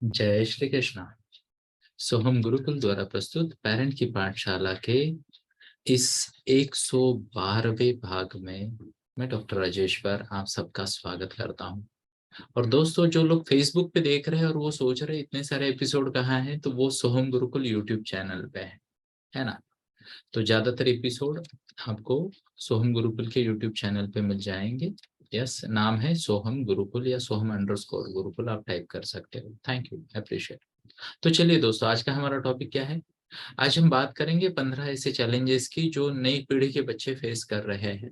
जय श्री कृष्णा। सोहम गुरुकुल द्वारा प्रस्तुत पेरेंट की पाठशाला के इस 112वें भाग में मैं डॉक्टर राजेश पर आप सबका स्वागत करता हूं। और दोस्तों, जो लोग फेसबुक पे देख रहे हैं और वो सोच रहे हैं इतने सारे एपिसोड कहाँ हैं, तो वो सोहम गुरुकुल यूट्यूब चैनल पे है ना। तो ज्यादातर एपिसोड आपको सोहम गुरुकुल के यूट्यूब चैनल पे मिल जाएंगे। यस, नाम है सोहम गुरुकुल या सोहम अंडरस्कोर गुरुकुल, आप टाइप कर सकते हो। Thank you, appreciate. तो चलिए दोस्तों, आज का हमारा टॉपिक क्या है। आज हम बात करेंगे 15 ऐसे चैलेंजेस की जो नई पीढ़ी के बच्चे फेस कर रहे हैं।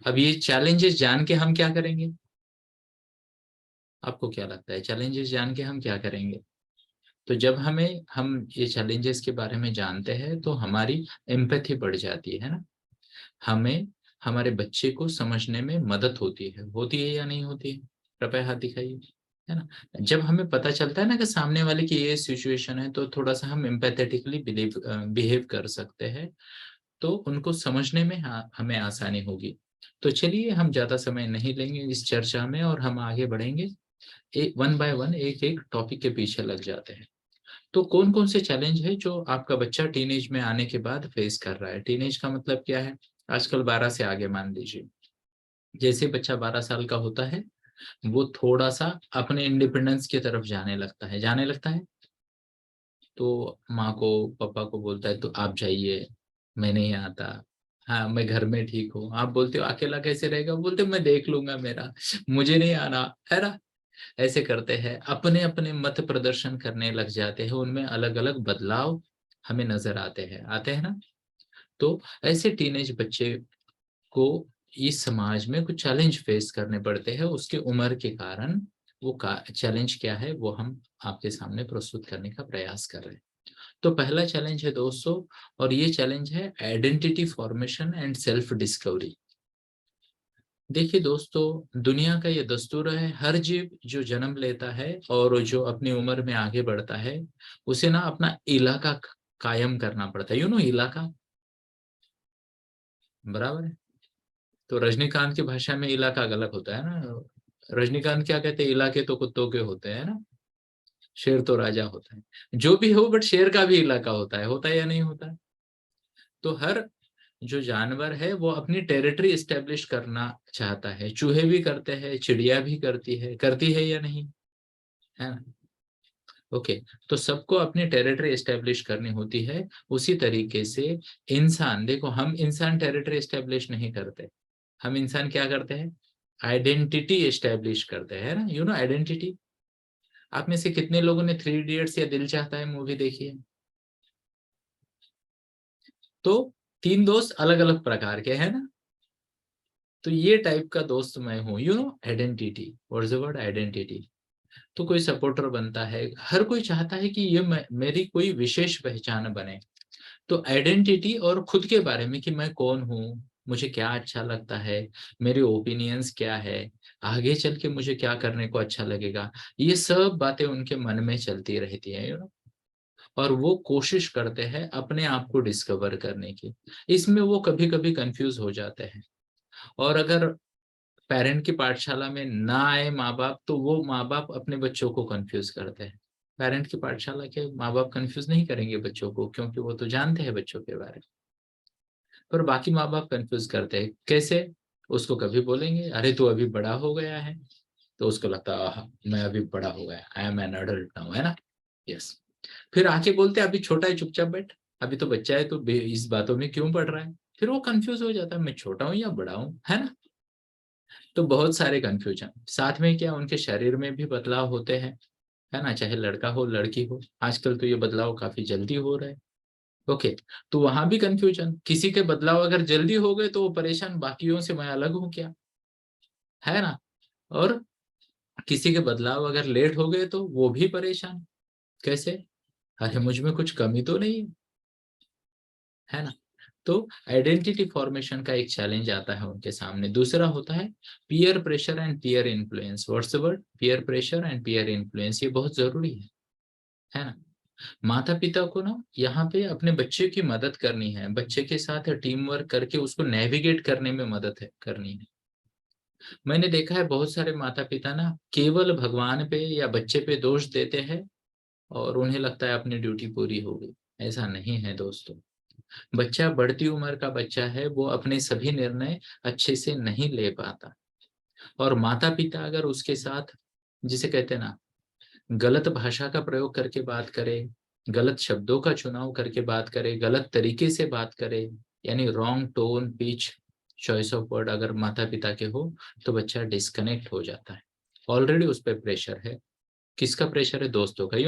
अब ये चैलेंजेस जान के हम क्या करेंगे? आपको क्या लगता है चैलेंजेस जान के हम क्या करेंगे? तो जब हम ये चैलेंजेस के बारे में जानते हैं तो हमारी एम्पैथी बढ़ जाती है ना। हमें हमारे बच्चे को समझने में मदद होती है या नहीं होती है? कृपया हाथ दिखाइए। है ना। जब हमें पता चलता है ना कि सामने वाले की ये सिचुएशन है, तो थोड़ा सा हम एम्पैथेटिकली बिहेव कर सकते हैं, तो उनको समझने में हमें आसानी होगी। तो चलिए, हम ज्यादा समय नहीं लेंगे इस चर्चा में और हम आगे बढ़ेंगे। एक वन बाय वन एक एक टॉपिक के पीछे लग जाते हैं। तो कौन कौन से चैलेंज है जो आपका बच्चा टीनेज में आने के बाद फेस कर रहा है? टीनेज का मतलब क्या है? आजकल 12 से आगे मान लीजिए। जैसे बच्चा 12 साल का होता है, वो थोड़ा सा अपने इंडिपेंडेंस की तरफ जाने लगता है। तो माँ को पापा को बोलता है तो आप जाइए, मैं नहीं आता। हाँ, मैं घर में ठीक हूँ। आप बोलते हो अकेला कैसे रहेगा, बोलते मैं देख लूंगा, मेरा मुझे नहीं आना है ना। ऐसे करते हैं, अपने अपने मत प्रदर्शन करने लग जाते हैं, उनमें अलग अलग बदलाव हमें नजर आते हैं ना। तो ऐसे टीनेज बच्चे को इस समाज में कुछ चैलेंज फेस करने पड़ते हैं उसके उम्र के कारण। वो का चैलेंज क्या है वो हम आपके सामने प्रस्तुत करने का प्रयास कर रहे हैं। तो पहला चैलेंज है दोस्तों, और ये चैलेंज है identity formation and self discovery. देखिए दोस्तों, दुनिया का ये दस्तूर है, हर जीव जो जन्म लेता है और जो अपनी उम्र में आगे बढ़ता है, उसे ना अपना इलाका कायम करना पड़ता है। इलाका, बराबर है। तो रजनीकांत की भाषा में इलाका गलत होता है ना। रजनीकांत क्या कहते हैं, इलाके तो कुत्तों के होते हैं ना, शेर तो राजा होता है। जो भी हो, बट शेर का भी इलाका होता है या नहीं होता है? तो हर जो जानवर है वो अपनी टेरिटरी एस्टेब्लिश करना चाहता है। चूहे भी करते हैं, चिड़िया भी करती है या नहीं, है ना। ओके। तो सबको अपनी टेरिटरी एस्टेब्लिश करनी होती है। उसी तरीके से इंसान, देखो, हम इंसान टेरिटरी एस्टेब्लिश नहीं करते। हम इंसान क्या करते हैं? आइडेंटिटी एस्टेब्लिश करते हैं ना। आइडेंटिटी। आप में से कितने लोगों ने थ्री इडियट्स या दिल चाहता है मूवी देखी है? तो तीन दोस्त अलग अलग प्रकार के हैं ना। तो ये टाइप का दोस्त मैं हूँ। Identity, what is the word identity. तो कोई सपोर्टर बनता है, हर कोई चाहता है कि ये मेरी कोई विशेष पहचान बने। तो आइडेंटिटी और खुद के बारे में कि मैं कौन हूँ, मुझे क्या अच्छा लगता है, मेरे ओपिनियंस क्या है, आगे चल के मुझे क्या करने को अच्छा लगेगा, ये सब बातें उनके मन में चलती रहती है। और वो कोशिश करते हैं अपने आप को डिस्कवर करने की। इसमें वो कभी कभी कंफ्यूज हो जाते हैं। और अगर पेरेंट की पाठशाला में ना आए माँ बाप, तो वो माँ बाप अपने बच्चों को कंफ्यूज करते हैं। पेरेंट की पाठशाला के माँ बाप कंफ्यूज नहीं करेंगे बच्चों को, क्योंकि वो तो जानते हैं बच्चों के बारे में। पर बाकी माँ बाप कंफ्यूज करते हैं कैसे? उसको कभी बोलेंगे अरे तू अभी बड़ा हो गया है, तो उसको लगता है आहा, मैं अभी बड़ा हो गया, I am an adult now, है ना। यस। फिर आके बोलते हैं अभी छोटा है, चुपचाप बैठ, अभी तो बच्चा है, तो इस बातों में क्यों पड़ रहा है? फिर वो कंफ्यूज हो जाता है, मैं छोटा हूँ या बड़ा हूँ, है ना। तो बहुत सारे कंफ्यूजन, साथ में क्या उनके शरीर में भी बदलाव होते हैं, है ना, चाहे लड़का हो लड़की हो। आजकल तो ये बदलाव काफी जल्दी हो रहे हैं। ओके। तो वहां भी कंफ्यूजन, किसी के बदलाव अगर जल्दी हो गए तो वो परेशान, बाकियों से मैं अलग हूँ क्या, है ना। और किसी के बदलाव अगर लेट हो गए तो वो भी परेशान, कैसे, अरे मुझ में कुछ कमी तो नहीं है ना। तो आइडेंटिटी फॉर्मेशन का एक चैलेंज आता है उनके सामने। दूसरा होता है peer pressure and peer influence. What's the word? Peer pressure and peer influence, ये बहुत जरूरी है ना। माता पिता को ना यहाँ पे अपने बच्चे की मदद करनी है, बच्चे के साथ टीम वर्क करके उसको नेविगेट करने में मदद करनी है। मैंने देखा है बहुत सारे माता-पिता ना केवल भगवान पे या बच्चे पे दोष देते हैं और उन्हें लगता है अपनी ड्यूटी पूरी हो गई। ऐसा नहीं है दोस्तों। बच्चा बढ़ती उम्र का बच्चा है, वो अपने सभी निर्णय अच्छे से नहीं ले पाता और माता-पिता अगर उसके साथ जिसे कहते हैं ना गलत भाषा का प्रयोग करके बात करे, गलत शब्दों का चुनाव करके बात करे, गलत तरीके से बात करे, यानी wrong tone, pitch, choice of word अगर माता-पिता के हो, तो बच्चा डिस्कनेक्ट हो जाता है। ऑलरेडी उस पे प्रेशर है। किसका प्रेशर है? दोस्तों का,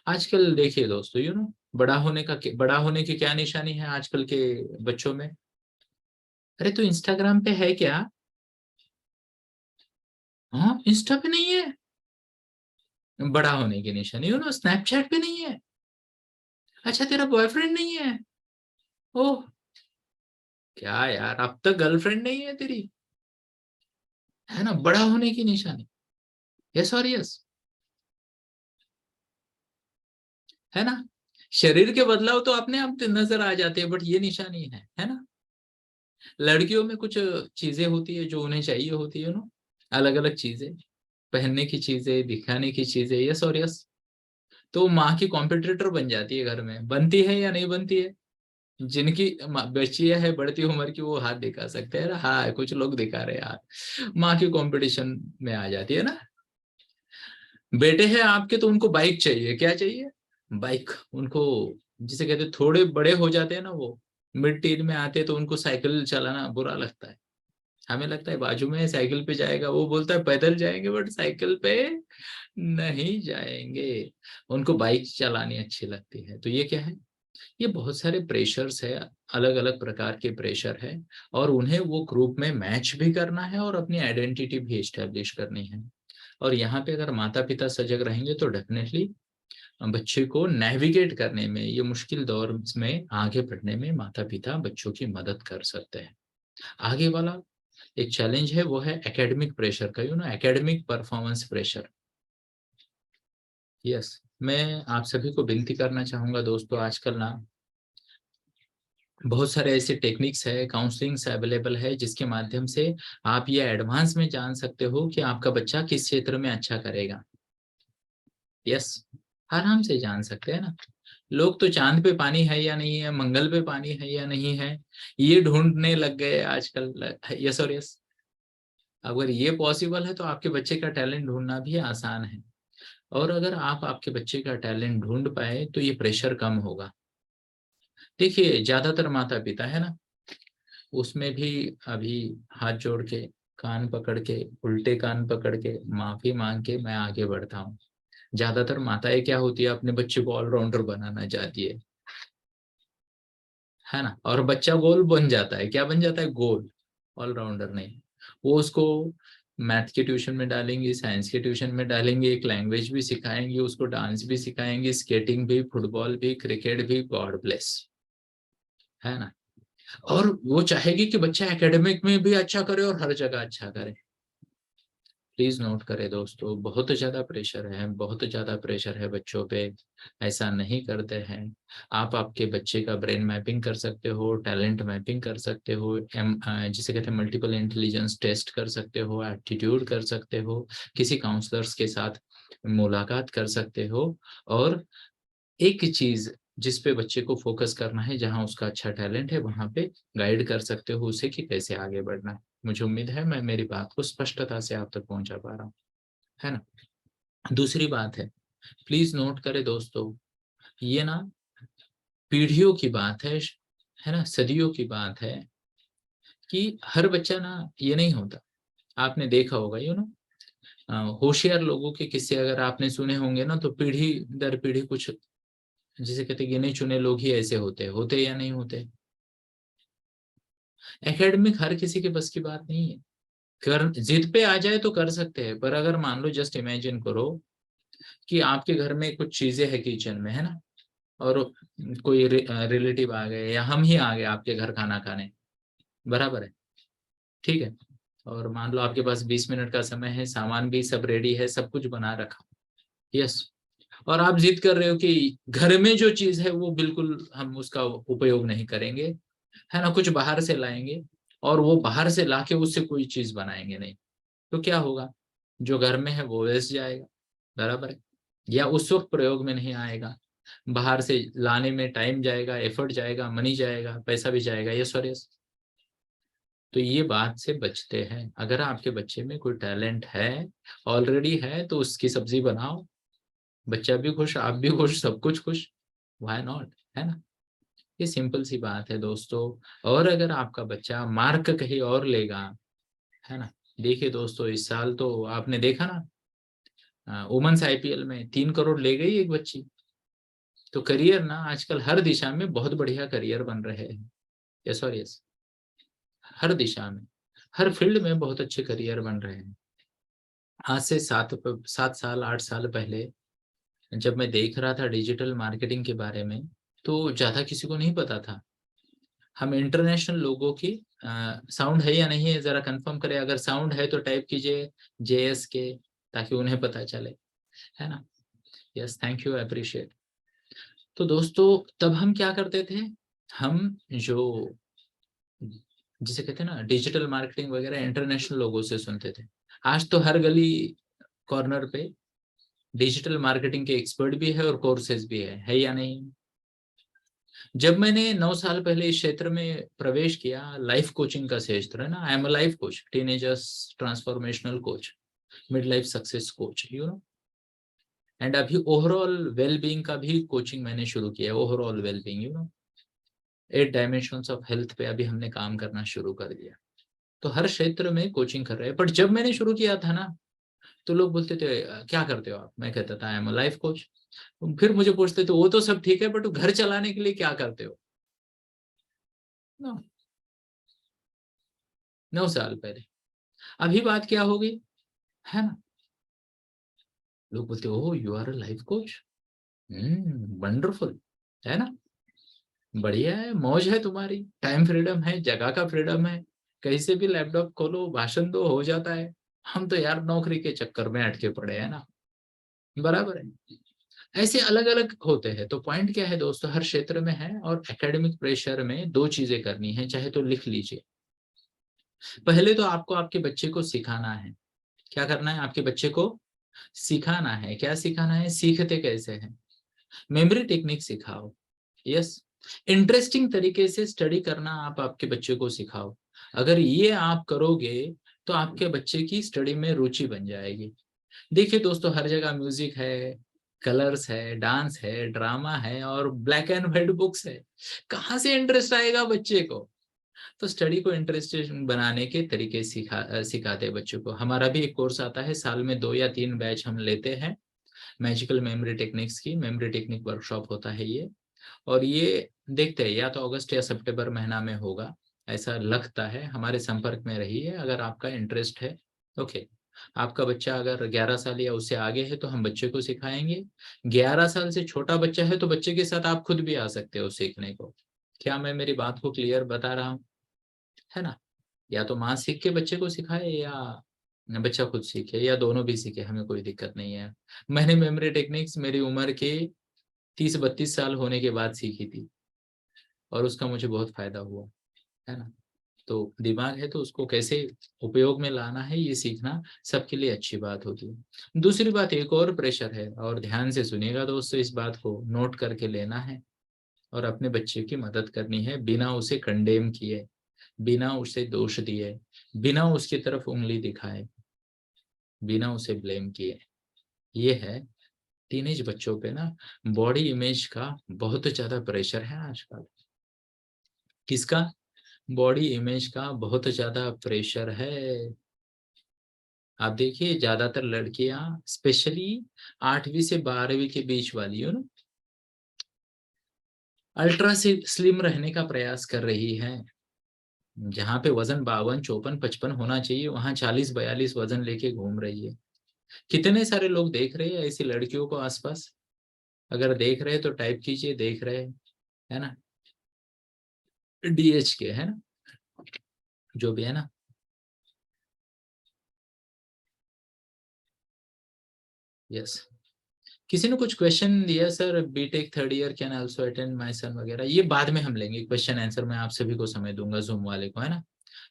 आजकल देखिए दोस्तों, बड़ा होने की क्या निशानी है आजकल के बच्चों में? अरे! तू इंस्टाग्राम पे है क्या? हाँ, इंस्टा पे नहीं है। बड़ा होने की निशानी, स्नैपचैट पे नहीं है। अच्छा, तेरा बॉयफ्रेंड नहीं है? ओह! क्या यार, अब तक गर्लफ्रेंड नहीं है तेरी? है ना? बड़ा होने की निशानी। यस और यस, है ना? शरीर के बदलाव तो अपने आप नज़र आ जाते हैं, बट ये निशानी है ना? लड़कियों में कुछ चीज़ें होती है जो उन्हें चाहिए होती है, अलग-अलग चीज़ें, पहनने की चीज़ें, दिखाने की चीज़ें, यस और यस। तो माँ की कॉम्पिटिटर बन जाती है घर में, बनती है या नहीं बनती है? जिनकी बच्चियाँ है बढ़ती उम्र की, वो हाथ दिखा सकते हैं ना, हाँ, कुछ लोग दिखा रहे हैं हाथ। माँ की कॉम्पिटिशन में आ जाती है ना। बेटे हैं आपके तो उनको बाइक चाहिए, क्या चाहिए? बाइक। उनको जिसे कहते हैं थोड़े बड़े हो जाते हैं ना वो, मिड टीन में आते हैं तो उनको साइकिल चलाना बुरा लगता है। हमें लगता है बाजू में साइकिल पे जाएगा, वो बोलता है पैदल जाएंगे बट साइकिल पे नहीं जाएंगे। उनको बाइक चलानी अच्छी लगती है। तो ये क्या है? ये बहुत सारे प्रेशर्स है, अलग-अलग प्रकार के प्रेशर है और उन्हें वो ग्रुप में मैच भी करना है और अपनी आइडेंटिटी भी एस्टेब्लिश करनी है। और यहाँ पे अगर माता-पिता सजग रहेंगे तो डेफिनिटली बच्चे को नेविगेट करने में, ये मुश्किल दौर में आगे बढ़ने में माता-पिता बच्चों की मदद कर सकते हैं। आगे वाला एक चैलेंज है, वो है एकेडमिक प्रेशर का, एकेडमिक परफॉर्मेंस प्रेशर। यस, मैं आप सभी को विनती करना चाहूँगा दोस्तों, आजकल ना बहुत सारे ऐसे टेक्निक्स है, काउंसलिंग्स अवेलेबल है जिसके माध्यम से आप ये एडवांस में जान सकते हो कि आपका बच्चा किस क्षेत्र में अच्छा करेगा। यस, आराम से जान सकते हैं ना। लोग तो चाँद पे पानी है या नहीं है, मंगल पे पानी है या नहीं है, ये ढूँढने लग गए आजकल। यस और यस। अगर ये पॉसिबल है तो आपके बच्चे का टैलेंट ढूँढना भी आसान है और अगर आप आपके बच्चे का टैलेंट ढूँढ पाए तो ये प्रेशर कम होगा। देखिए, ज़्यादातर माता-पिता है ना, उसमें भी अभी हाथ जोड़ के, कान पकड़ के, उल्टे कान पकड़ के, माफ़ी माँग के मैं आगे बढ़ता हूँ। ज़्यादातर माताएँ क्या होती है, अपने बच्चे को ऑलराउंडर बनाना चाहती है ना? और बच्चा गोल बन जाता है, क्या बन जाता है? गोल, ऑलराउंडर नहीं। वो उसको मैथ के ट्यूशन में डालेंगी, साइंस के ट्यूशन में डालेंगी, एक लैंग्वेज भी सिखाएँगी, उसको डांस भी सिखाएँगी, स्केटिंग भी, फुटबॉल भी, क्रिकेट भी, गॉड ब्लेस, है ना? और वो चाहेगी कि बच्चा एकेडमिक में भी अच्छा करे और हर जगह अच्छा करे। प्लीज़ नोट करें दोस्तों, बहुत ज़्यादा प्रेशर है, बहुत ज़्यादा प्रेशर है बच्चों पे, ऐसा नहीं करते हैं। आप आपके बच्चे का ब्रेन मैपिंग कर सकते हो, टैलेंट मैपिंग कर सकते हो, जिसे कहते हैं मल्टीपल इंटेलिजेंस टेस्ट कर सकते हो, एप्टीट्यूड कर सकते हो, किसी काउंसलर्स के साथ मुलाकात कर सकते हो और एक चीज़ जिस पे बच्चे को फ़ोकस करना है, जहाँ उसका अच्छा टैलेंट है, वहाँ पे गाइड कर सकते हो उसे कि कैसे आगे बढ़ना है। मुझे उम्मीद है मैं मेरी बात को स्पष्टता से आप तक पहुँचा पा रहा हूँ, है ना? दूसरी बात प्लीज़ नोट करें दोस्तों, ये ना पीढ़ियों की बात है ना? सदियों की बात है कि हर बच्चा ना ये नहीं होता। आपने देखा होगा होशियार लोगों के किस्से अगर आपने सुने होंगे ना, तो पीढ़ी दर पीढ़ी कुछ जिसे कहते हैं गिने-चुने लोग ही ऐसे होते या नहीं होते? एकेडमिक हर किसी के बस की बात नहीं है। कर जिद पे आ जाए तो कर सकते हैं, पर अगर मान लो जस्ट इमेजिन करो कि आपके घर में कुछ चीज़ें हैं किचन में, है ना? और कोई रिलेटिव आ गए या हम ही आ गए आपके घर खाना खाने, बराबर है, ठीक है? और मान लो आपके पास 20 मिनट का समय है, सामान भी सब रेडी है, सब कुछ बना रखा, यस। और आप जिद कर रहे हो कि घर में जो चीज़ है वो बिल्कुल हम उसका उपयोग नहीं करेंगे, है ना? कुछ बाहर से लाएँगे और वो बाहर से लाके उससे कोई चीज बनाएंगे नहीं, तो क्या होगा? जो घर में है वो वेस्ट जाएगा, बराबर है, या उस वक्त प्रयोग में नहीं आएगा, बाहर से लाने में टाइम जाएगा, एफर्ट जाएगा, मनी जाएगा, पैसा भी जाएगा, यस और यस। तो ये बात से बचते हैं। अगर आपके बच्चे में कोई टैलेंट है, ऑलरेडी है, तो उसकी सब्जी बनाओ, बच्चा भी खुश, आप भी खुश, सब कुछ खुश, व्हाई नॉट, है ना? ये सिंपल सी बात है दोस्तों। और अगर आपका बच्चा मार्क कहीं और लेगा, है ना, देखिए दोस्तों, इस साल तो आपने देखा ना, वुमेन्स आईपीएल में 3 करोड़ ले गई एक बच्ची। तो करियर ना आजकल हर दिशा में बहुत बढ़िया करियर बन रहे हैं, यस और यस, हर दिशा में, हर फील्ड में बहुत अच्छे करियर बन रहे हैं। आज से 7 साल 8 साल पहले जब मैं देख रहा था डिजिटल मार्केटिंग के बारे में, तो ज्यादा किसी को नहीं पता था। हम इंटरनेशनल लोगों की साउंड है या नहीं है जरा कंफर्म करें, अगर साउंड है तो टाइप कीजिए JS के, ताकि उन्हें पता चले, है ना? Yes, thank you, appreciate. तो दोस्तों तब हम क्या करते थे, हम जो जिसे कहते हैं ना डिजिटल मार्केटिंग वगैरह, इंटरनेशनल लोगों से सुनते थे। आज तो हर गली कॉर्नर पे डिजिटल मार्केटिंग के एक्सपर्ट भी है और कोर्सेज भी है या नहीं? जब मैंने 9 साल पहले इस क्षेत्र में प्रवेश किया, लाइफ कोचिंग का क्षेत्र है ना, I am a life coach, teenagers transformational coach, mid life success coach, you know. And अभी ओवरऑल वेलबींग का भी कोचिंग मैंने शुरू किया है, overall wellbeing, you know, 8 dimensions of health पे अभी हमने काम करना शुरू कर दिया। तो हर क्षेत्र में कोचिंग कर रहे हैं। बट जब मैंने शुरू किया था ना, तो लोग बोलते थे क्या करते हो आप? मैं कहता था I am a life coach. फिर मुझे पूछते थे वो तो सब ठीक है, बट घर चलाने के लिए क्या करते हो? 9 साल पहले। अभी बात क्या हो गई, है ना? लोग बोलते हो you are a life coach, wonderful, है ना? बढ़िया है, मौज है तुम्हारी, टाइम फ्रीडम है, जगह का फ्रीडम है, कहीं से भी लैपटॉप खोलो, भाषण दो, हो जाता है। हम तो यार नौकरी के चक्कर में अटके पड़े हैं ना, बराबर है। ऐसे अलग अलग होते हैं। तो पॉइंट क्या है दोस्तों, हर क्षेत्र में है, और एकेडमिक प्रेशर में दो चीजें करनी है, चाहे तो लिख लीजिए। पहले तो आपको आपके बच्चे को सिखाना है। क्या करना है? आपके बच्चे को सिखाना है। क्या सिखाना है? सीखते कैसे हैं, मेमोरी टेक्निक सिखाओ, यस। इंटरेस्टिंग तरीके से स्टडी करना आप आपके बच्चे को सिखाओ। अगर ये आप करोगे तो आपके बच्चे की स्टडी में रुचि बन जाएगी। देखिए दोस्तों, हर जगह म्यूजिक है, कलर्स है, डांस है, ड्रामा है, और ब्लैक एंड व्हाइट बुक्स है। कहाँ से इंटरेस्ट आएगा बच्चे को? तो स्टडी को इंटरेस्टिंग बनाने के तरीके सिखाते हैं बच्चों को। हमारा भी एक कोर्स आता है, साल में 2 या 3 बैच हम लेते हैं, मैजिकल मेमोरी टेक्निक्स की मेमोरी टेक्निक वर्कशॉप होता है ये। और ये देखते हैं या तो अगस्त या सितंबर महीना में होगा, ऐसा लगता है। हमारे संपर्क में रहिए अगर आपका इंटरेस्ट है। ओके, आपका बच्चा अगर 11 साल या उससे आगे है तो हम बच्चे को सिखाएंगे। 11 साल से छोटा बच्चा है तो बच्चे के साथ आप खुद भी आ सकते हो सीखने को। क्या मैं मेरी बात को क्लियर बता रहा हूँ, है ना? या तो माँ सीख के बच्चे को सिखाए, या बच्चा खुद सीखे, या दोनों भी सीखे, हमें कोई दिक्कत नहीं है। मैंने मेमोरी टेक्निक्स मेरी उम्र के 30-32 साल होने के बाद सीखी थी, और उसका मुझे बहुत फायदा हुआ, है ना? तो दिमाग है तो उसको कैसे उपयोग में लाना है, ये सीखना सबके लिए अच्छी बात होती है। दूसरी बात, एक और प्रेशर है, और ध्यान से सुनिएगा दोस्तों, इस बात को नोट करके लेना है और अपने बच्चे की मदद करनी है, बिना उसे कंडेम किए, बिना उसे दोष दिए, बिना उसकी तरफ उंगली दिखाए, बिना उसे ब्लेम किए। ये है, टीनेज बच्चों पे ना बॉडी इमेज का बहुत ज्यादा प्रेशर है आजकल। किसका? बॉडी इमेज का बहुत ज्यादा प्रेशर है। आप देखिए ज्यादातर लड़कियां, स्पेशली 8वीं से 12वीं के बीच वाली, हो ना, अल्ट्रा स्लिम रहने का प्रयास कर रही है। जहाँ पे वजन 52 54 55 होना चाहिए, वहां 40 42 वजन लेके घूम रही है। कितने सारे लोग देख रहे हैं ऐसी लड़कियों को आसपास? अगर देख रहे हैं तो टाइप कीजिए, देख रहे हैं, है ना? DH के, है ना, जो भी है ना। यस, किसी ने कुछ क्वेश्चन दिया, sir BTech third year can also attend my son वगैरह, ये बाद में हम लेंगे, क्वेश्चन आंसर मैं आप सभी को समय दूंगा, जूम वाले को, है ना?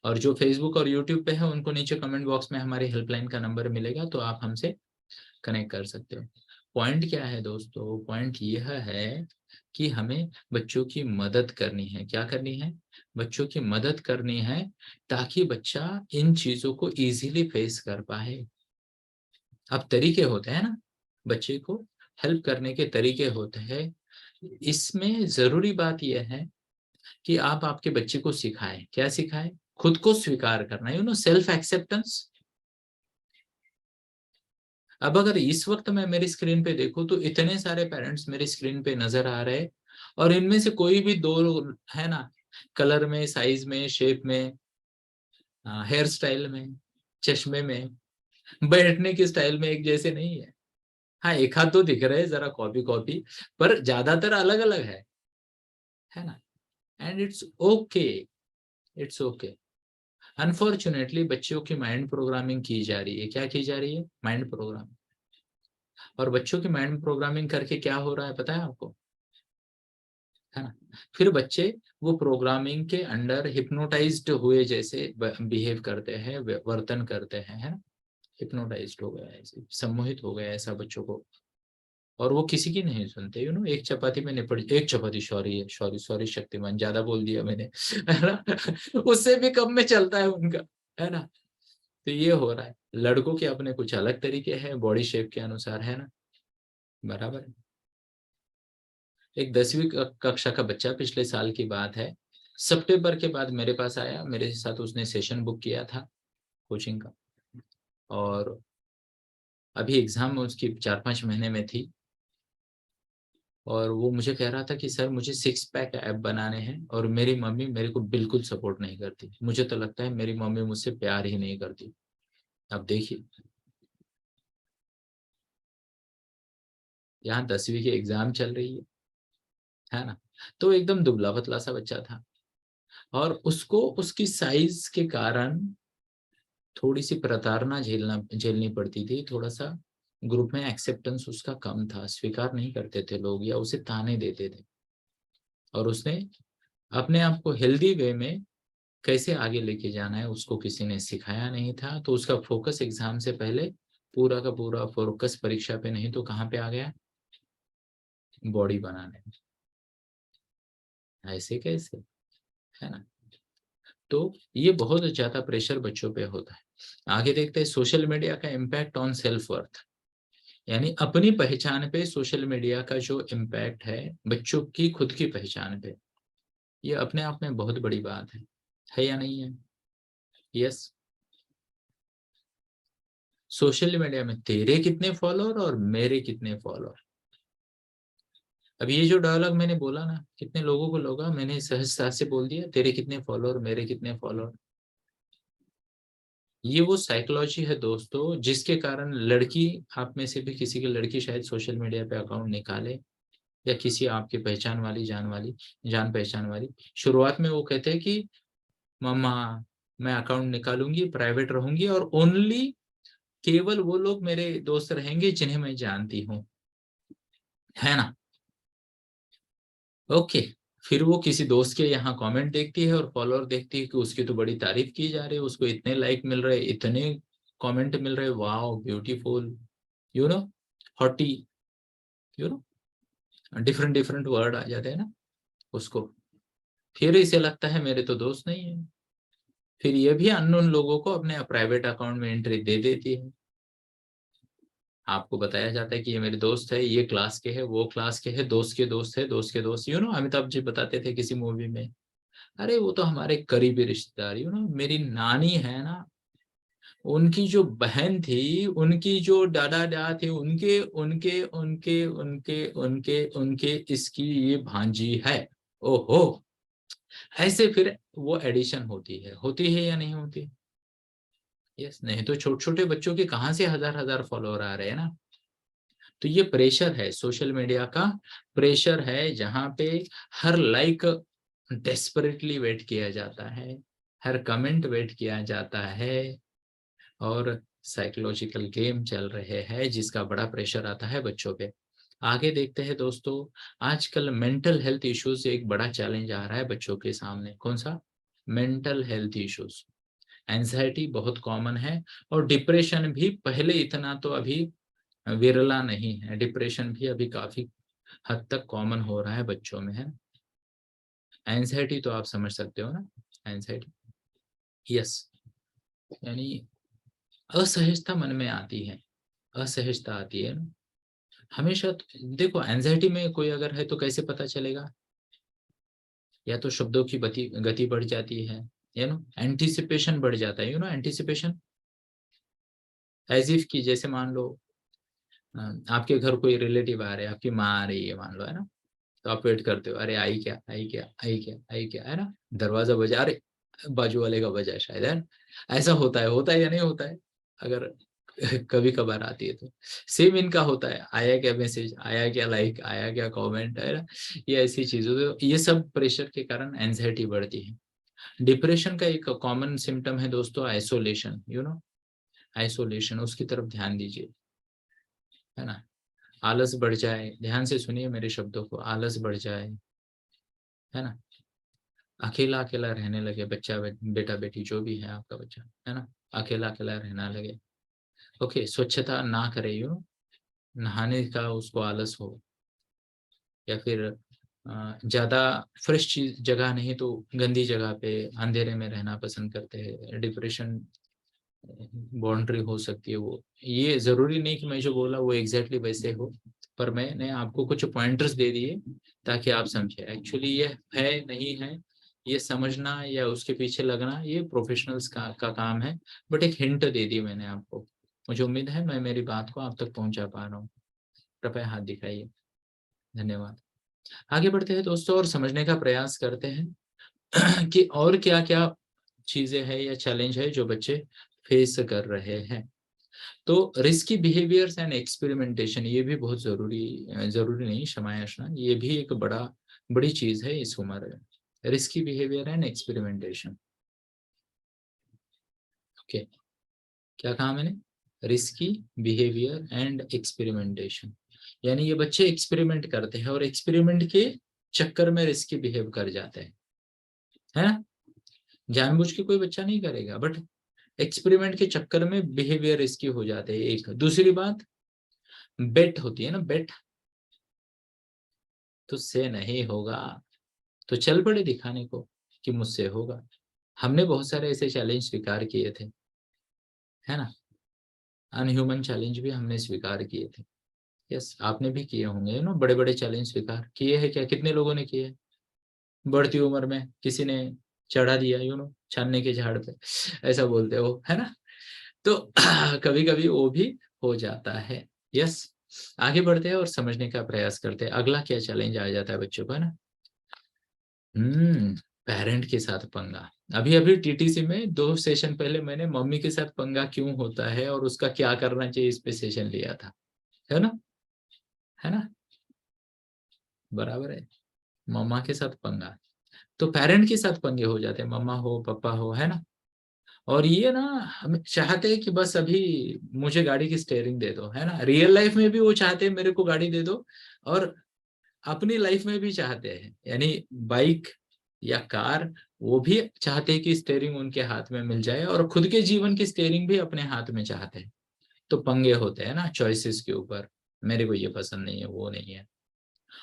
और जो फेसबुक और यूट्यूब पे है उनको नीचे कमेंट बॉक्स में हमारी हेल्पलाइन का नंबर मिलेगा, तो आप हमसे कनेक्ट कर सकते हो। पॉइंट क्या है दोस्तों? पॉइंट यह है कि हमें बच्चों की मदद करनी है। क्या करनी है? बच्चों की मदद करनी है, ताकि बच्चा इन चीजों को इजीली फेस कर पाए। अब तरीके होते हैं ना, बच्चे को हेल्प करने के तरीके होते हैं। इसमें जरूरी बात यह है कि आप आपके बच्चे को सिखाएं। क्या सिखाएं? खुद को स्वीकार करना, सेल्फ एक्सेप्टेंस। अब अगर इस वक्त मैं मेरी स्क्रीन पे देखूं तो इतने सारे पेरेंट्स मेरी स्क्रीन पे नजर आ रहे हैं, और इनमें से कोई भी दो है ना, कलर में, साइज में, शेप में, हेयर स्टाइल में, चश्मे में, बैठने की स्टाइल में एक जैसे नहीं है। हाँ, एक हाथ दो दिख रहे हैं जरा कॉपी कॉपी, पर ज्यादातर अलग अलग है ना। And it's okay, it's okay. Unfortunately बच्चों की माइंड प्रोग्रामिंग की जा रही है। क्या की जा रही है? Mind programming. और बच्चों की माइंड प्रोग्रामिंग करके क्या हो रहा है पता है आपको? है ना, फिर बच्चे वो प्रोग्रामिंग के अंडर हिप्नोटाइज्ड हुए जैसे बिहेव करते हैं, वर्तन करते हैं, है ना। हिप्नोटाइज्ड हो गया ऐसे, सम्मोहित हो गया ऐसा बच्चों को, और वो किसी की नहीं सुनते। एक चपाती में निपट, एक चपाती, सॉरी सॉरी सॉरी शक्तिमान, ज्यादा बोल दिया मैंने, है ना। उससे भी कम में चलता है उनका, है ना। तो ये हो रहा है। लड़कों के अपने कुछ अलग तरीके हैं बॉडी शेप के अनुसार, है ना, बराबर है। एक 10वीं कक्षा का बच्चा, पिछले साल की बात है, सितंबर के बाद मेरे पास आया, मेरे साथ उसने सेशन बुक किया था कोचिंग का, और अभी एग्जाम उसकी 4-5 महीने में थी, और वो मुझे कह रहा था कि सर मुझे 6 पैक ऐप बनाने हैं, और मेरी मम्मी मेरे को बिल्कुल सपोर्ट नहीं करती। मुझे तो लगता है मेरी मम्मी मुझसे प्यार ही नहीं करती। अब देखिए, यहाँ 10वीं की एग्जाम चल रही है ना। तो एकदम दुबला पतला सा बच्चा था, और उसको उसकी साइज के कारण थोड़ी सी प्रताड़ना झेलनी पड़ती थी। थोड़ा सा ग्रुप में एक्सेप्टेंस उसका कम था, स्वीकार नहीं करते थे लोग, या उसे ताने देते थे। और उसने अपने आप को हेल्दी वे में कैसे आगे लेके जाना है उसको किसी ने सिखाया नहीं था। तो उसका फोकस एग्जाम से पहले, पूरा का पूरा फोकस परीक्षा पे नहीं तो कहाँ पे आ गया? बॉडी बनाने में। ऐसे कैसे? है ना। तो ये बहुत ज्यादा प्रेशर बच्चों पे होता है। आगे देखते हैं सोशल मीडिया का इम्पैक्ट ऑन सेल्फ वर्थ, यानी अपनी पहचान पे सोशल मीडिया का जो इम्पैक्ट है बच्चों की खुद की पहचान पे। ये अपने आप में बहुत बड़ी बात है या नहीं है? यस। सोशल मीडिया में तेरे कितने फॉलोअर और मेरे कितने फॉलोअर। अब ये जो डायलॉग मैंने बोला ना, कितने लोगों को लगा मैंने सहजता से बोल दिया, तेरे कितने फॉलोअर, मेरे कितने फॉलोअर। ये वो साइकोलॉजी है दोस्तों, जिसके कारण लड़की, आप में से भी किसी की लड़की शायद सोशल मीडिया पे अकाउंट निकाले, या किसी आपकी पहचान वाली, जान पहचान वाली। शुरुआत में वो कहते हैं कि मम्मा मैं अकाउंट निकालूंगी, प्राइवेट रहूंगी, और ओनली केवल वो लोग मेरे दोस्त रहेंगे जिन्हें मैं जानती हूँ, है ना। ओके। फिर वो किसी दोस्त के यहाँ कमेंट देखती है और फॉलोअर देखती है कि उसकी तो बड़ी तारीफ की जा रही है, उसको इतने लाइक मिल रहे, इतने कमेंट मिल रहे, wow beautiful, you know hottie, you know different different word आ जाते हैं ना उसको। फिर इसे लगता है मेरे तो दोस्त नहीं है। फिर ये भी अननोन लोगों को अपने प्राइवेट अकाउंट में एंट्री दे देती है। आपको बताया जाता है कि ये मेरे दोस्त है, ये क्लास के है, वो क्लास के है, दोस्त के दोस्त है, दोस्त के दोस्त, अमिताभ जी बताते थे किसी मूवी में, अरे वो तो हमारे करीबी रिश्तेदार, मेरी नानी है ना, उनकी जो बहन थी, उनकी जो दादा दादा थे, उनके उनके उनके उनके उनके उनके इसकी ये भांजी है। ओहो। ऐसे फिर वो एडिशन होती है या नहीं होती? यस। नहीं तो छोटे छोटे बच्चों के कहाँ से हजार हजार फॉलोअर आ रहे हैं ना। तो ये प्रेशर है, सोशल मीडिया का प्रेशर है, जहाँ पे हर लाइक डेस्परेटली वेट किया जाता है, हर कमेंट वेट किया जाता है, और साइकोलॉजिकल गेम चल रहे हैं जिसका बड़ा प्रेशर आता है बच्चों पे। आगे देखते हैं दोस्तों, आजकल मेंटल हेल्थ इश्यूज एक बड़ा चैलेंज आ रहा है बच्चों के सामने। कौन सा? Mental health issues. एंजाइटी बहुत कॉमन है, और डिप्रेशन भी पहले इतना तो अभी विरला नहीं है, डिप्रेशन भी अभी काफी हद तक कॉमन हो रहा है बच्चों में, है। एंजाइटी तो आप समझ सकते हो ना, एंजाइटी, यस, यानी असहजता मन में आती है, असहजता आती है ना हमेशा। देखो एंजाइटी में कोई अगर है तो कैसे पता चलेगा, या तो शब्दों की गति बढ़ जाती है, एंटिसिपेशन बढ़ जाता है, एंटिसिपेशन, एज इफ की, जैसे मान लो आपके घर कोई रिलेटिव आ रहे हैं, आपकी माँ आ रही है मान लो, है ना, तो आप वेट करते हो, अरे आई क्या, आई क्या, आई क्या, आई क्या, है ना, दरवाजा बजा, अरे बाजू वाले का बजा शायद, है ना? ऐसा होता है या नहीं होता है, अगर कभी कभार आती है तो। सेम इनका होता है, आया क्या मैसेज, आया क्या लाइक, आया क्या कमेंट, है ना, ये ऐसी चीजें, तो ये सब प्रेशर के कारण एंजाइटी बढ़ती है। डिप्रेशन का एक कॉमन सिम्टम है दोस्तों आइसोलेशन, आइसोलेशन, उसकी तरफ ध्यान दीजिए, है ना। आलस बढ़ जाए, ध्यान से सुनिए मेरे शब्दों को, आलस बढ़ जाए, है ना, अकेला अकेला रहने लगे बच्चा, बेटा बेटी जो भी है आपका बच्चा, है ना, अकेला अकेला रहना लगे। ओके, स्वच्छता ना करे, नहाने का उसको आलस हो, या फिर ज्यादा फ्रेश चीज जगह नहीं तो गंदी जगह पे अंधेरे में रहना पसंद करते हैं, डिप्रेशन बाउंड्री हो सकती है वो। ये जरूरी नहीं कि मैं जो बोला वो एग्जैक्टली वैसे हो, पर मैंने आपको कुछ पॉइंटर्स दे दिए ताकि आप समझे एक्चुअली ये है नहीं है, ये समझना या उसके पीछे लगना ये प्रोफेशनल्स का काम है। बट एक हिंट दे दी मैंने आपको, मुझे उम्मीद है मैं मेरी बात को आप तक पहुंचा पा रहा हूँ। कृपया हाथ दिखाइए, धन्यवाद। आगे बढ़ते हैं दोस्तों और समझने का प्रयास करते हैं कि और क्या क्या चीजें हैं या चैलेंज है जो बच्चे फेस कर रहे हैं। तो रिस्की बिहेवियर्स एंड एक्सपेरिमेंटेशन ये भी बहुत जरूरी नहीं, क्षमा याचना, ये भी एक बड़ी चीज है इस उम्र में, risky behaviour and experimentation. Okay, क्या कहा मैंने, रिस्की बिहेवियर एंड एक्सपेरिमेंटेशन, यानी ये बच्चे एक्सपेरिमेंट करते हैं और एक्सपेरिमेंट के चक्कर में रिस्की बिहेव कर जाते हैं, है ना। जानबूझ के कोई बच्चा नहीं करेगा, बट एक्सपेरिमेंट के चक्कर में बिहेवियर रिस्की हो जाते हैं। एक दूसरी बात, बेट होती है ना, बेट, तुझसे नहीं होगा, तो चल पड़े दिखाने को कि मुझसे होगा। हमने बहुत सारे ऐसे चैलेंज स्वीकार किए थे, है ना, अनह्यूमन चैलेंज भी हमने स्वीकार किए थे। यस, आपने भी किए होंगे ना, बड़े बड़े चैलेंज स्वीकार किए हैं क्या, कितने लोगों ने किए? बढ़ती उम्र में किसी ने चढ़ा दिया, छानने के झाड़ पे, ऐसा बोलते हो, है ना। तो कभी कभी वो भी हो जाता है। यस, आगे बढ़ते हैं और समझने का प्रयास करते हैं अगला क्या चैलेंज आ जाता है बच्चों को, है ना। पेरेंट के साथ पंगा। अभी अभी टीटीसी में 2 सेशन पहले मैंने मम्मी के साथ पंगा क्यों होता है और उसका क्या करना चाहिए इस पे सेशन लिया था, है ना, है ना, बराबर है। मम्मा के साथ पंगा, तो पेरेंट के साथ पंगे हो जाते हैं, मम्मा हो पापा हो, है ना। और ये ना हम चाहते हैं कि बस अभी मुझे गाड़ी की स्टेयरिंग दे दो, है ना, रियल लाइफ में भी वो चाहते हैं मेरे को गाड़ी दे दो, और अपनी लाइफ में भी चाहते हैं, यानी बाइक या कार, वो भी चाहते हैं कि स्टेयरिंग उनके हाथ में मिल जाए, और खुद के जीवन की स्टेयरिंग भी अपने हाथ में चाहते हैं। तो पंगे होते हैं ना चॉइसेस के ऊपर, मेरे को ये पसंद नहीं है, वो नहीं है।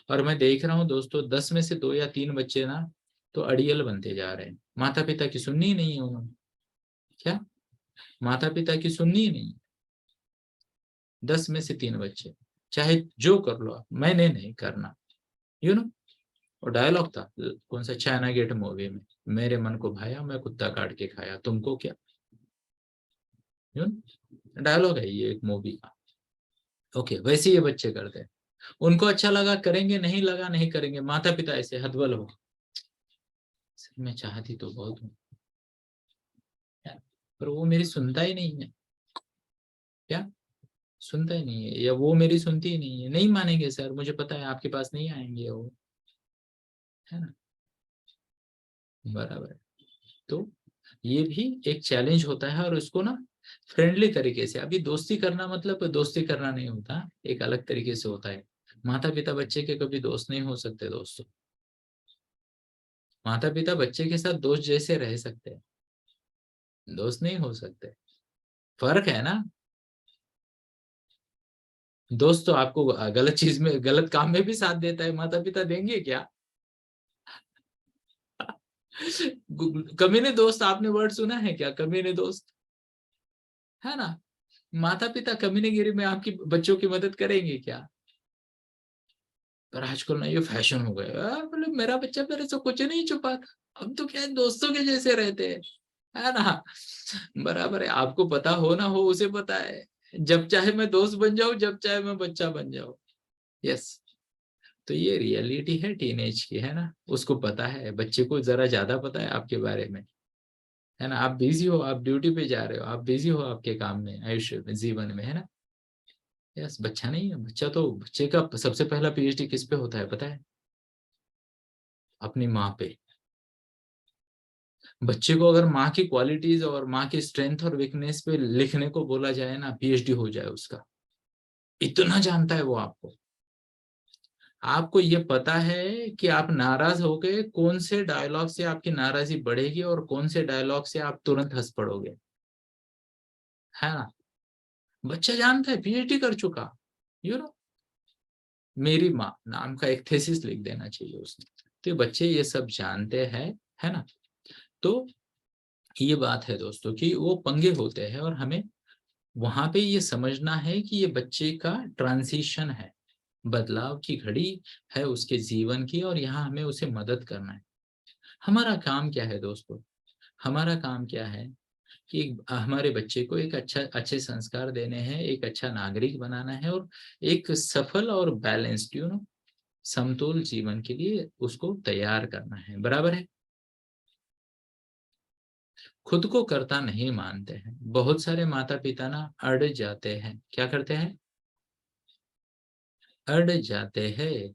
और मैं देख रहा हूँ दोस्तों 10 में से 2 या 3 बच्चे ना तो अड़ियल बनते जा रहे हैं, माता पिता की सुननी ही नहीं है उन्होंने। क्या, माता पिता की सुननी ही नहीं, 10 में से 3 बच्चे, चाहे जो कर लो आप, मैंने नहीं करना, यू नो। और डायलॉग था कौन सा, चाइना गेट मूवी में, मेरे मन को भाया मैं कुत्ता काट के खाया, तुमको क्या, यू नो, डायलॉग है ये एक मूवी का। ओके, वैसे ये बच्चे करते हैं, उनको अच्छा लगा करेंगे, नहीं लगा नहीं करेंगे, माता पिता ऐसे हतबल हो। मैं चाहती तो बहुत हूँ, पर वो मेरी सुनता ही नहीं है। क्या, सुनता ही नहीं है, या वो मेरी सुनती ही नहीं है, नहीं मानेंगे सर, मुझे पता है आपके पास नहीं आएंगे वो, है ना, बराबर है। तो ये भी एक चैलेंज होता है, और उसको ना फ्रेंडली तरीके से, अभी दोस्ती करना मतलब दोस्ती करना नहीं होता, एक अलग तरीके से होता है। माता पिता बच्चे के कभी दोस्त नहीं हो सकते दोस्तों, माता पिता बच्चे के साथ दोस्त जैसे रह सकते हैं, दोस्त नहीं हो सकते। फर्क है ना। दोस्त तो आपको गलत चीज में, गलत काम में भी साथ देता है, माता पिता देंगे क्या? कमीने दोस्त, आपने वर्ड सुना है क्या, कमीने दोस्त? है ना। माता पिता कमीनेगिरी में आपकी बच्चों की मदद करेंगे क्या? पर आजकल ना ये फैशन हो गया, मतलब मेरा बच्चा मेरे से कुछ नहीं छुपाता, अब तो क्या है, दोस्तों के जैसे रहते हैं, है ना। बराबर है, आपको पता हो ना हो, उसे पता है। जब चाहे मैं दोस्त बन जाऊं, जब चाहे मैं बच्चा बन जाऊं। यस। तो ये रियलिटी है टीनेज की, है ना। उसको पता है, बच्चे को जरा ज्यादा पता है आपके बारे में, है ना। आप बिजी हो, आप ड्यूटी पे जा रहे हो, आप बिजी हो आपके काम में, आयुष्य में, जीवन में, है ना। यस, बच्चा नहीं है। बच्चा तो, बच्चे का सबसे पहला पीएचडी किस पे होता है पता है? अपनी माँ पे। बच्चे को अगर माँ की क्वालिटीज और माँ की स्ट्रेंथ और वीकनेस पे लिखने को बोला जाए ना, पीएचडी हो जाए उसका। इतना जानता है वो आपको। आपको ये पता है कि आप नाराज हो गए, कौन से डायलॉग से आपकी नाराजगी बढ़ेगी और कौन से डायलॉग से आप तुरंत हंस पड़ोगे, है ना। बच्चा जानता है, पीएचडी कर चुका, यू नो। मेरी माँ नाम का एक थेसिस लिख देना चाहिए उसने। तो ये बच्चे ये सब जानते हैं, है ना। तो ये बात है दोस्तों कि वो पंगे होते हैं, और हमें वहां पे ये समझना है कि ये बच्चे का ट्रांजिशन है, बदलाव की घड़ी है उसके जीवन की, और यहाँ हमें उसे मदद करना है। हमारा काम क्या है दोस्तों? हमारा काम क्या है कि हमारे बच्चे को एक अच्छे संस्कार देने हैं, एक अच्छा नागरिक बनाना है, और एक सफल और बैलेंस्ड, समतोल जीवन के लिए उसको तैयार करना है। बराबर है। खुद को कर्ता नहीं मानते हैं बहुत सारे माता पिता ना, अड़ जाते हैं। क्या करते हैं? अड़ जाते हैं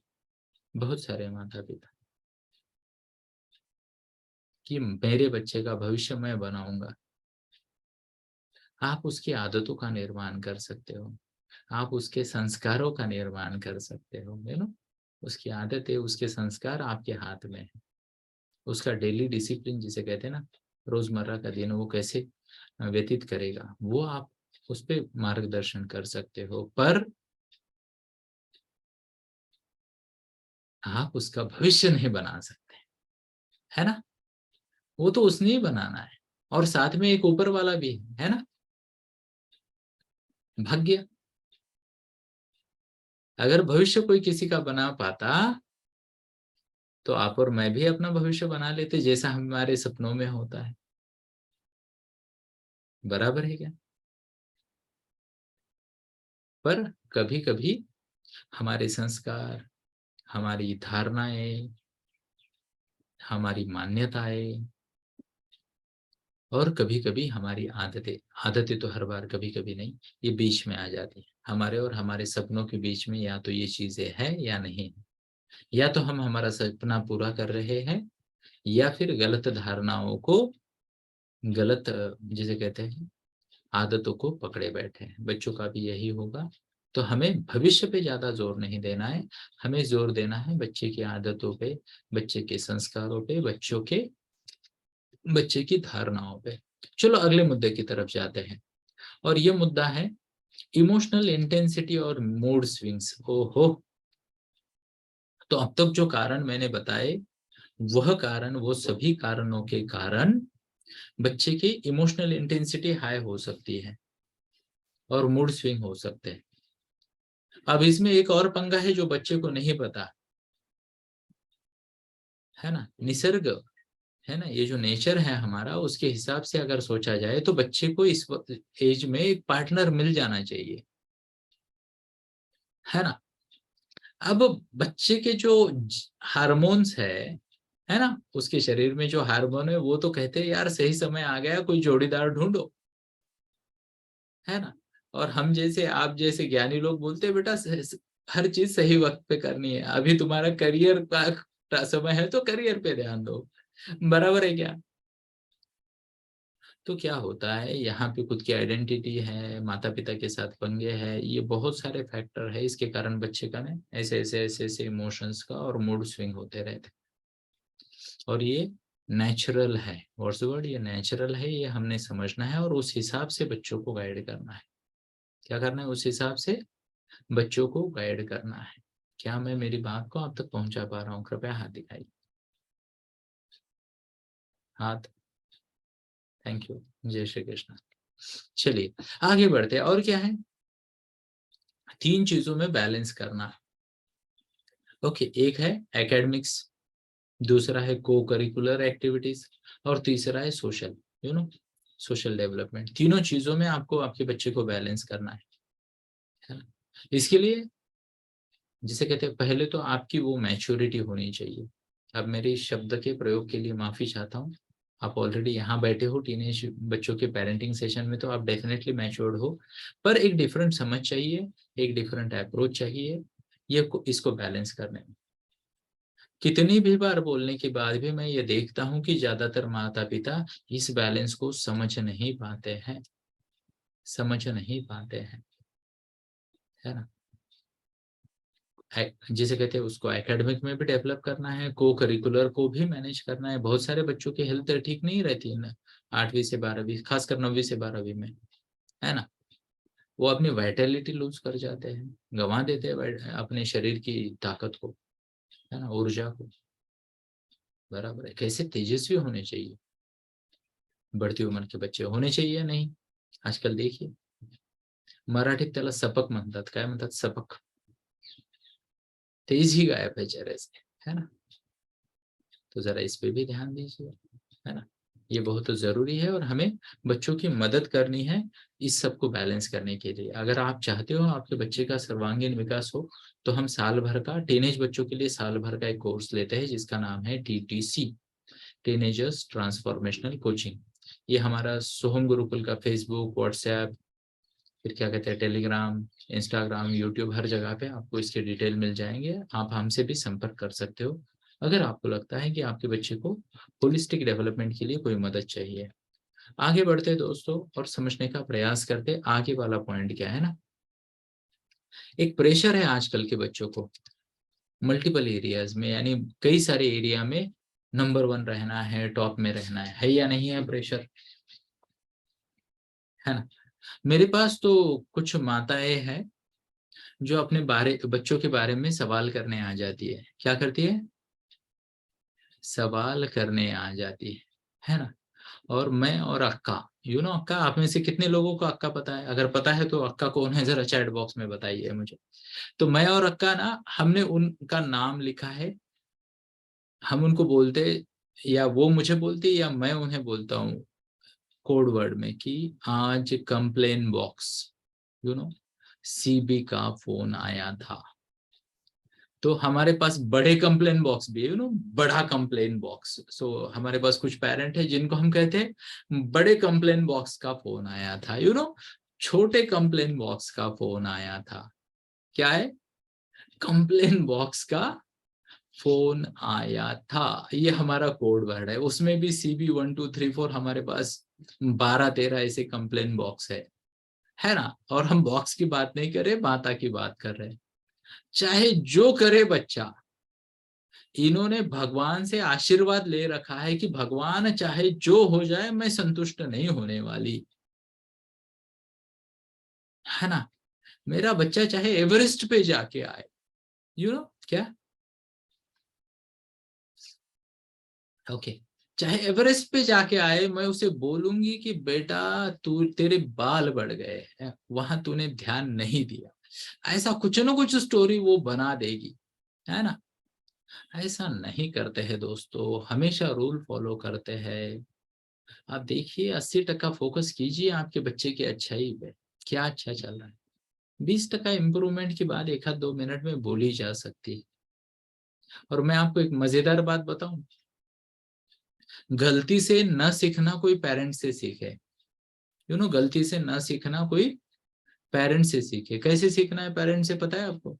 बहुत सारे माता पिता, कि मेरे बच्चे का भविष्य मैं बनाऊंगा। आप उसकी आदतों का निर्माण कर सकते हो, आप उसके संस्कारों का निर्माण कर सकते हो, उसकी आदतें, उसके संस्कार आपके हाथ में है। उसका डेली डिसिप्लिन जिसे कहते हैं ना, रोजमर्रा का दिन वो कैसे व्यतीत करेगा, वो आप उस पर मार्गदर्शन कर सकते हो, पर आप उसका भविष्य नहीं बना सकते, है ना। वो तो उसने ही बनाना है, और साथ में एक ऊपर वाला भी है ना, भाग्य। अगर भविष्य कोई किसी का बना पाता, तो आप और मैं भी अपना भविष्य बना लेते, जैसा हमारे सपनों में होता है। बराबर है क्या? पर कभी कभी हमारे संस्कार, हमारी धारणाएं, हमारी मान्यताएं, और कभी कभी हमारी आदतें, आदतें तो हर बार कभी कभी नहीं, ये बीच में आ जाती है हमारे और हमारे सपनों के बीच में। या तो ये चीजें हैं या नहीं है, या तो हम हमारा सपना पूरा कर रहे हैं, या फिर गलत धारणाओं को, गलत जिसे कहते हैं आदतों को पकड़े बैठे हैं। बच्चों का भी यही होगा। तो हमें भविष्य पे ज्यादा जोर नहीं देना है, हमें जोर देना है बच्चे की आदतों पे, बच्चे के संस्कारों पे, बच्चे की धारणाओं पे। चलो अगले मुद्दे की तरफ जाते हैं, और ये मुद्दा है इमोशनल इंटेंसिटी और मूड स्विंग्स। ओहो। तो अब तक जो कारण मैंने बताए, वह कारण, वो सभी कारणों के कारण बच्चे की इमोशनल इंटेंसिटी हाई हो सकती है और मूड स्विंग हो सकते हैं। अब इसमें एक और पंगा है जो बच्चे को नहीं पता, है ना। निसर्ग, है ना, ये जो नेचर है हमारा, उसके हिसाब से अगर सोचा जाए तो बच्चे को इस एज में एक पार्टनर मिल जाना चाहिए, है ना। अब बच्चे के जो हार्मोन्स है ना, उसके शरीर में जो हार्मोन है, वो तो कहते हैं यार सही समय आ गया, कोई जोड़ीदार ढूंढो, है ना। और हम जैसे, आप जैसे ज्ञानी लोग बोलते हैं बेटा हर चीज सही वक्त पे करनी है, अभी तुम्हारा करियर का समय है तो करियर पे ध्यान दो। बराबर है क्या? तो क्या होता है, यहाँ पे खुद की आइडेंटिटी है, माता पिता के साथ पंगे है, ये बहुत सारे फैक्टर है, इसके कारण बच्चे का ना ऐसे ऐसे ऐसे ऐसे इमोशंस का और मूड स्विंग होते रहते हैं। और ये नेचुरल है। What's the word? ये नेचुरल है, ये हमने समझना है और उस हिसाब से बच्चों को गाइड करना है। क्या करना है? उस हिसाब से बच्चों को गाइड करना है। क्या मैं मेरी बात को आप तक पहुंचा पा रहा हूँ? कृपया हाथ दिखाइए। हाथ। Thank you. जय श्री कृष्ण। चलिए आगे बढ़ते हैं। और क्या है? 3 चीजों में बैलेंस करना है। ओके, एक है एकेडमिक्स, दूसरा है को करिकुलर एक्टिविटीज और तीसरा है social, you know, social development. तीनों चीजों में आपको आपके बच्चे को बैलेंस करना है ना? इसके लिए जिसे कहते हैं, पहले तो आपकी वो मैच्योरिटी होनी चाहिए। अब मेरे इस शब्द के प्रयोग के लिए माफी चाहता हूँ। आप ऑलरेडी यहाँ बैठे हो टीनेज बच्चों के पेरेंटिंग सेशन में, तो आप डेफिनेटली मैच्योर्ड हो, पर एक डिफरेंट समझ चाहिए, एक डिफरेंट अप्रोच चाहिए ये इसको बैलेंस करने में। कितनी भी बार बोलने के बाद भी मैं ये देखता हूँ कि ज्यादातर माता पिता इस बैलेंस को समझ नहीं पाते हैं, समझ नहीं पाते हैं, है ना? जिसे कहते हैं उसको एकेडमिक में भी डेवलप करना है, को करिकुलर को भी मैनेज करना है। बहुत सारे बच्चों की हेल्थ ठीक नहीं रहती है ना 8वीं से 12वीं, खासकर 9वीं से 12वीं में, है ना? वो अपनी वाइटलिटी लूज कर जाते हैं, गंवा देते हैं अपने शरीर की ताकत को, है ना, ऊर्जा को। बराबर है। कैसे तेजस्वी होने चाहिए बढ़ती उम्र के बच्चे, होने चाहिए नहीं? आजकल देखिए मराठीत त्याला सपक म्हणतात, काय म्हणतात? सपक, तेज ही गायब है चेहरे से, है ना? तो जरा इस पे भी ध्यान दीजिए, है ना? ये बहुत जरूरी है और हमें बच्चों की मदद करनी है इस सब को बैलेंस करने के लिए। अगर आप चाहते हो आपके बच्चे का सर्वांगीण विकास हो, तो हम साल भर का, टीनेज बच्चों के लिए साल भर का एक कोर्स लेते हैं जिसका नाम है TTC, टीनेजर्स ट्रांसफॉर्मेशनल कोचिंग। ये हमारा सोहम गुरुकुल का फेसबुक, व्हाट्सएप, फिर क्या कहते हैं, टेलीग्राम, इंस्टाग्राम, यूट्यूब, हर जगह पे आपको इसके डिटेल मिल जाएंगे। आप हमसे भी संपर्क कर सकते हो अगर आपको लगता है कि आपके बच्चे को होलिस्टिक डेवलपमेंट के लिए कोई मदद चाहिए। आगे बढ़ते दोस्तों और समझने का प्रयास करते आगे वाला पॉइंट क्या है ना। एक प्रेशर है आजकल के बच्चों को मल्टीपल एरियाज में, यानी कई सारे एरिया में नंबर 1 रहना है, टॉप में रहना है या नहीं है प्रेशर, है ना? मेरे पास तो कुछ माताएं हैं जो अपने बारे बच्चों के बारे में सवाल करने आ जाती है। क्या करती है? सवाल करने आ जाती है ना? और मैं और अक्का, अक्का, आप में से कितने लोगों को अक्का पता है? अगर पता है तो अक्का कौन है जरा चैट बॉक्स में बताइए मुझे। तो मैं और अक्का ना, हमने उनका नाम लिखा है, हम उनको बोलते, या वो मुझे बोलती है या मैं उन्हें बोलता हूँ कोड वर्ड में कि आज complain box, you know CB का फोन आया था। तो हमारे पास बड़े कंप्लेन बॉक्स भी है, बड़ा कंप्लेन बॉक्स। सो हमारे पास कुछ पेरेंट है जिनको हम कहते हैं बड़े कंप्लेन बॉक्स का फोन आया था, छोटे कंप्लेन बॉक्स का फोन आया था। क्या है? कंप्लेन बॉक्स का फोन आया था, ये हमारा कोड वर्ड है। उसमें भी CB 1 2 3 4 हमारे पास 12 13 ऐसे कंप्लेन बॉक्स है ना? और हम बॉक्स की बात नहीं कर रहे, माता की बात कर रहे हैं। चाहे जो करे बच्चा, इन्होंने भगवान से आशीर्वाद ले रखा है कि भगवान चाहे जो हो जाए मैं संतुष्ट नहीं होने वाली, है ना? मेरा बच्चा चाहे एवरेस्ट पे जाके आए, क्या, ओके, चाहे एवरेस्ट पे जाके आए, मैं उसे बोलूंगी कि बेटा तू, तेरे बाल बढ़ गए हैं, वहां तूने ध्यान नहीं दिया। ऐसा कुछ ना कुछ स्टोरी वो बना देगी, है ना? ऐसा नहीं करते हैं दोस्तों, हमेशा रूल फॉलो करते हैं। आप देखिए 80% फोकस कीजिए आपके बच्चे की अच्छाई पे, क्या अच्छा चल रहा है। 20% इम्प्रूवमेंट की बात 1 आध 2 मिनट में बोली जा सकती है। और मैं आपको एक मजेदार बात बताऊं, गलती से न सीखना कोई पेरेंट से सीखे, गलती से न सीखना कोई पेरेंट से सीखे। कैसे सीखना है पेरेंट से, पता है आपको?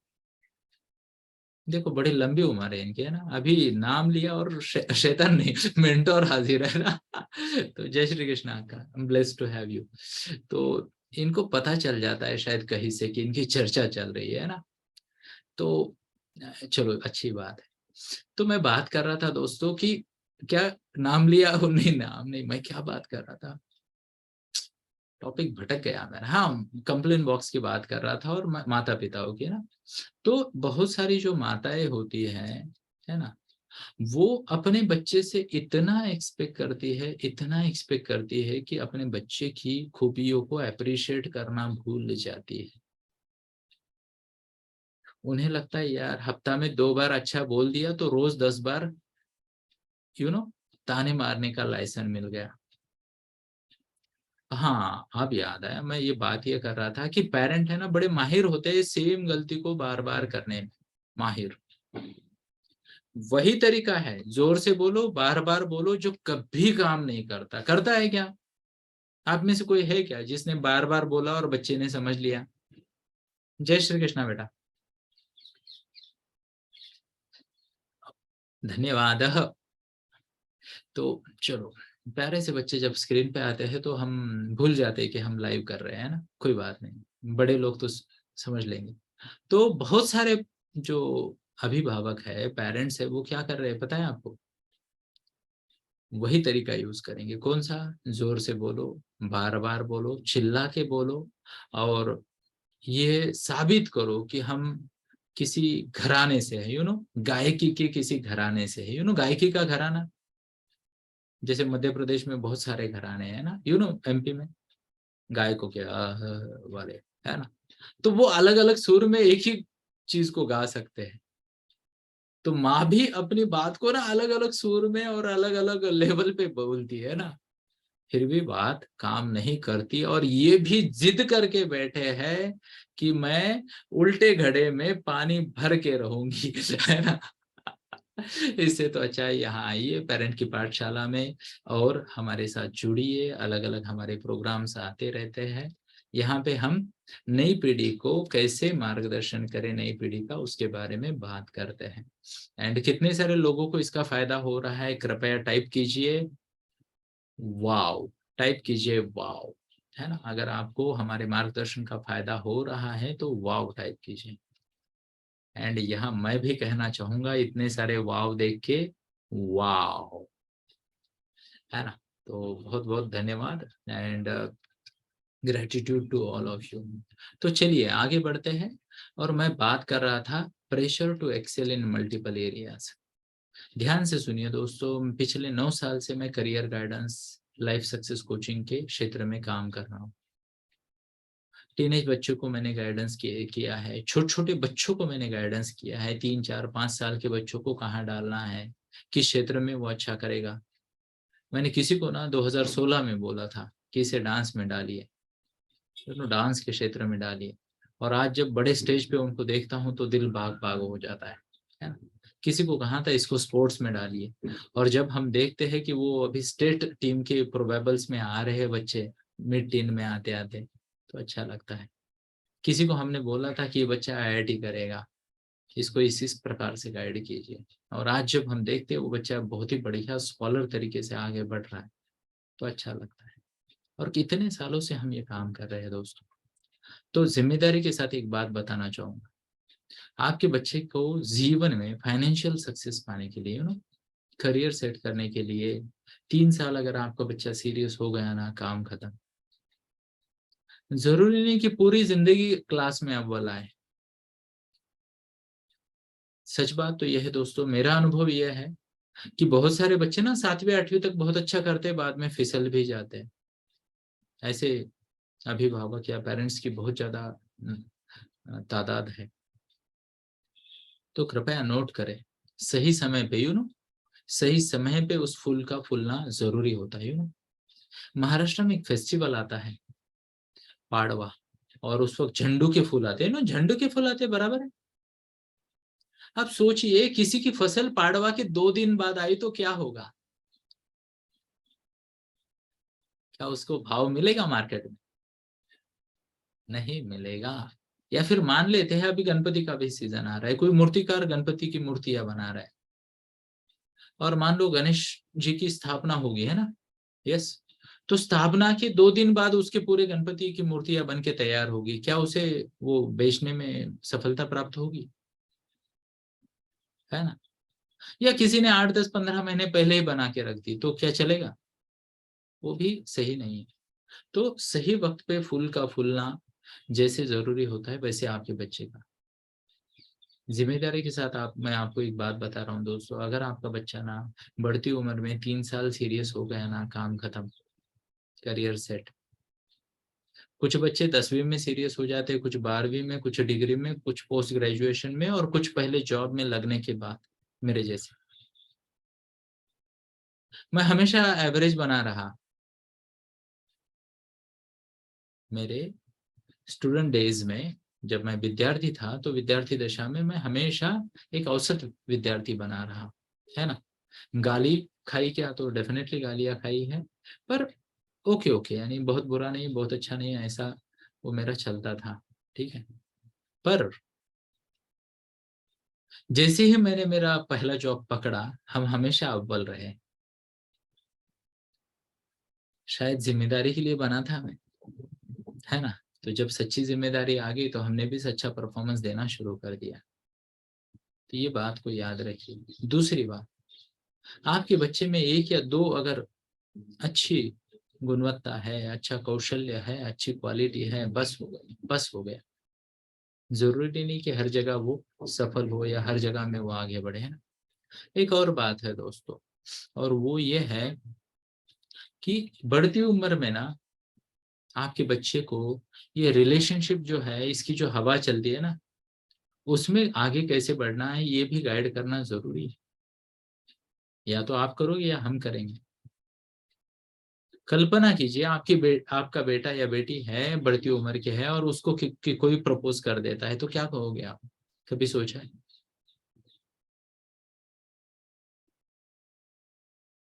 देखो बड़ी लंबी उम्र है इनकी, है ना? अभी नाम लिया और शैतान नहीं, मेंटोर हाजिर है ना। तो जय श्री कृष्ण का, ब्लेस्ड टू हैव यू। तो इनको पता चल जाता है शायद कहीं से कि इनकी चर्चा चल रही है ना? तो चलो अच्छी बात है। तो मैं बात कर रहा था दोस्तों कि क्या नाम लिया? नहीं, नाम नहीं, मैं क्या बात कर रहा था, टॉपिक भटक गया मेरा। हाँ, कंप्लेन बॉक्स की बात कर रहा था और माता पिताओं की ना। तो बहुत सारी जो माताएं होती हैं, है ना, वो अपने बच्चे से इतना एक्सपेक्ट करती है, इतना एक्सपेक्ट करती है कि अपने बच्चे की खूबियों को अप्रिशिएट करना भूल जाती है। उन्हें लगता है यार हफ्ता में 2 बार अच्छा बोल दिया तो रोज 10 बार ताने मारने का लाइसेंस मिल गया। हाँ, अब याद आया, मैं ये बात ये कर रहा था कि पेरेंट है ना, बड़े माहिर होते हैं सेम गलती को बार बार करने में, माहिर। वही तरीका है, जोर से बोलो, बार बार बोलो, जो कभी काम नहीं करता। करता है क्या? आप में से कोई है क्या जिसने बार बार बोला और बच्चे ने समझ लिया? जय श्री कृष्णा बेटा। धन्यवाद। तो चलो, प्यारे से बच्चे जब स्क्रीन पे आते हैं तो हम भूल जाते हैं कि हम लाइव कर रहे हैं ना। कोई बात नहीं, बड़े लोग तो समझ लेंगे। तो बहुत सारे जो अभिभावक है, पेरेंट्स है, वो क्या कर रहे हैं पता है आपको? वही तरीका यूज करेंगे। कौन सा? जोर से बोलो, बार बार बोलो, चिल्ला के बोलो, और ये साबित करो कि हम किसी घराने से है, गायकी के किसी घराने से है, गायकी का घराना। जैसे मध्य प्रदेश में बहुत सारे घराने हैं ना, एमपी में गायकों के वाले, है ना। तो वो अलग अलग सुर में एक ही चीज को गा सकते हैं। तो माँ भी अपनी बात को ना अलग अलग सुर में और अलग अलग लेवल पे बोलती है ना, फिर भी बात काम नहीं करती, और ये भी जिद करके बैठे हैं कि मैं उल्टे घड़े में पानी भर के रहूंगी। है ना। इससे तो अच्छा है यहाँ आइए पेरेंट की पाठशाला में, और हमारे साथ जुड़िए। अलग अलग हमारे प्रोग्राम्स आते रहते हैं। यहाँ पे हम नई पीढ़ी को कैसे मार्गदर्शन करें, नई पीढ़ी का, उसके बारे में बात करते हैं। एंड कितने सारे लोगों को इसका फायदा हो रहा है, कृपया टाइप कीजिए वाओ। टाइप कीजिए वाओ, है ना। अगर आपको हमारे मार्गदर्शन का फायदा हो रहा है तो वाओ टाइप कीजिए। एंड यहाँ मैं भी कहना चाहूंगा, इतने सारे वाव देख के वाव, है ना। तो बहुत बहुत धन्यवाद and gratitude to all of you. तो चलिए आगे बढ़ते हैं। और मैं बात कर रहा था pressure to excel in multiple areas. ध्यान से सुनिए दोस्तों, पिछले 9 साल से मैं career guidance, life success coaching के क्षेत्र में काम कर रहा हूँ। टीनेज बच्चों को मैंने गाइडेंस किया है, छोटे छोटे बच्चों को मैंने गाइडेंस किया है, 3 4 5 साल के बच्चों को कहाँ डालना है, किस क्षेत्र में वो अच्छा करेगा। मैंने किसी को ना 2016 में बोला था कि इसे डांस में डालिए, डांस के क्षेत्र में डालिए, और आज जब बड़े स्टेज पे उनको देखता हूँ तो दिल बाग बाग हो जाता है ना। किसी को कहा था इसको स्पोर्ट्स में डालिए, और जब हम देखते हैं कि वो अभी स्टेट टीम के प्रोबेबल्स में आ रहे हैं बच्चे, मिड टीन में आते आते, तो अच्छा लगता है। किसी को हमने बोला था कि ये बच्चा आईआईटी करेगा, इसको इस प्रकार से गाइड कीजिए, और आज जब हम देखते हैं वो बच्चा बहुत ही बढ़िया स्कॉलर तरीके से आगे बढ़ रहा है, तो अच्छा लगता है। और कितने सालों से हम ये काम कर रहे हैं दोस्तों। तो जिम्मेदारी के साथ एक बात बताना चाहूंगा, आपके बच्चे को जीवन में फाइनेंशियल सक्सेस पाने के लिए, करियर सेट करने के लिए, 3 साल अगर आपका बच्चा सीरियस हो गया ना, काम खत्म। जरूरी नहीं कि पूरी जिंदगी क्लास में अव्वल आए। सच बात तो यह है दोस्तों, मेरा अनुभव यह है कि बहुत सारे बच्चे ना 7वीं 8वीं तक बहुत अच्छा करते हैं, बाद में फिसल भी जाते हैं। ऐसे अभिभावक या पेरेंट्स की बहुत ज्यादा तादाद है। तो कृपया नोट करें, सही समय पे सही समय पे उस फूल का फूलना जरूरी होता है। महाराष्ट्र में एक फेस्टिवल आता है पाड़वा, और उस वक्त झंडू के फूल आते हैं ना, झंडू के फूल आते हैं, बराबर है। अब सोचिए किसी की फसल पाड़वा के 2 दिन बाद आई तो क्या होगा? क्या उसको भाव मिलेगा मार्केट में? नहीं मिलेगा। या फिर मान लेते हैं अभी गणपति का भी सीजन आ रहा है, कोई मूर्तिकार गणपति की मूर्तियां बना रहा है, और मान लो गणेश जी की स्थापना होगी, है ना। यस। तो स्थापना के 2 दिन बाद उसके पूरे गणपति की मूर्तियां बन के तैयार होगी, क्या उसे वो बेचने में सफलता प्राप्त होगी? है ना। या किसी ने 8, 10, 15 महीने पहले ही बना के रख दी, तो क्या चलेगा? वो भी सही नहीं है। तो सही वक्त पे फूल का फूलना जैसे जरूरी होता है, वैसे आपके बच्चे का जिम्मेदारी के साथ मैं आपको एक बात बता रहा हूँ दोस्तों, अगर आपका बच्चा ना बढ़ती उम्र में 3 साल सीरियस हो गया ना, काम खत्म, करियर सेट। कुछ बच्चे 10वीं में सीरियस हो जाते हैं, कुछ 12वीं में, कुछ डिग्री में, कुछ पोस्ट ग्रेजुएशन में, और कुछ पहले जॉब में लगने के बाद, मेरे जैसे। मैं हमेशा एवरेज बना रहा। मेरे स्टूडेंट डेज में, जब मैं विद्यार्थी था, तो विद्यार्थी दशा में मैं हमेशा एक औसत विद्यार्थी बना रहा, है ना। गाली खाई क्या, तो डेफिनेटली गालियां खाई है, पर ओके ओके, यानी बहुत बुरा नहीं, बहुत अच्छा नहीं, ऐसा वो मेरा चलता था, ठीक है। पर जैसे ही मैंने मेरा पहला जॉब पकड़ा, हम हमेशा अव्वल रहे। शायद जिम्मेदारी के लिए बना था मैं, है ना। तो जब सच्ची जिम्मेदारी आ गई, तो हमने भी सच्चा परफॉर्मेंस देना शुरू कर दिया। तो ये बात को याद रखिए। दूसरी बात, आपके बच्चे में एक या दो अगर अच्छी गुणवत्ता है, अच्छा कौशल्य है, अच्छी क्वालिटी है, बस हो गया, बस हो गया। जरूरी नहीं कि हर जगह वो सफल हो या हर जगह में वो आगे बढ़े, है ना। एक और बात है दोस्तों, और वो ये है कि बढ़ती उम्र में ना आपके बच्चे को ये रिलेशनशिप जो है, इसकी जो हवा चलती है ना, उसमें आगे कैसे बढ़ना है, ये भी गाइड करना जरूरी है। या तो आप करोगे या हम करेंगे। कल्पना कीजिए, आपका बेटा या बेटी है, बढ़ती उम्र के है, और उसको कोई प्रपोज कर देता है, तो क्या कहोगे आप? कभी सोचा है?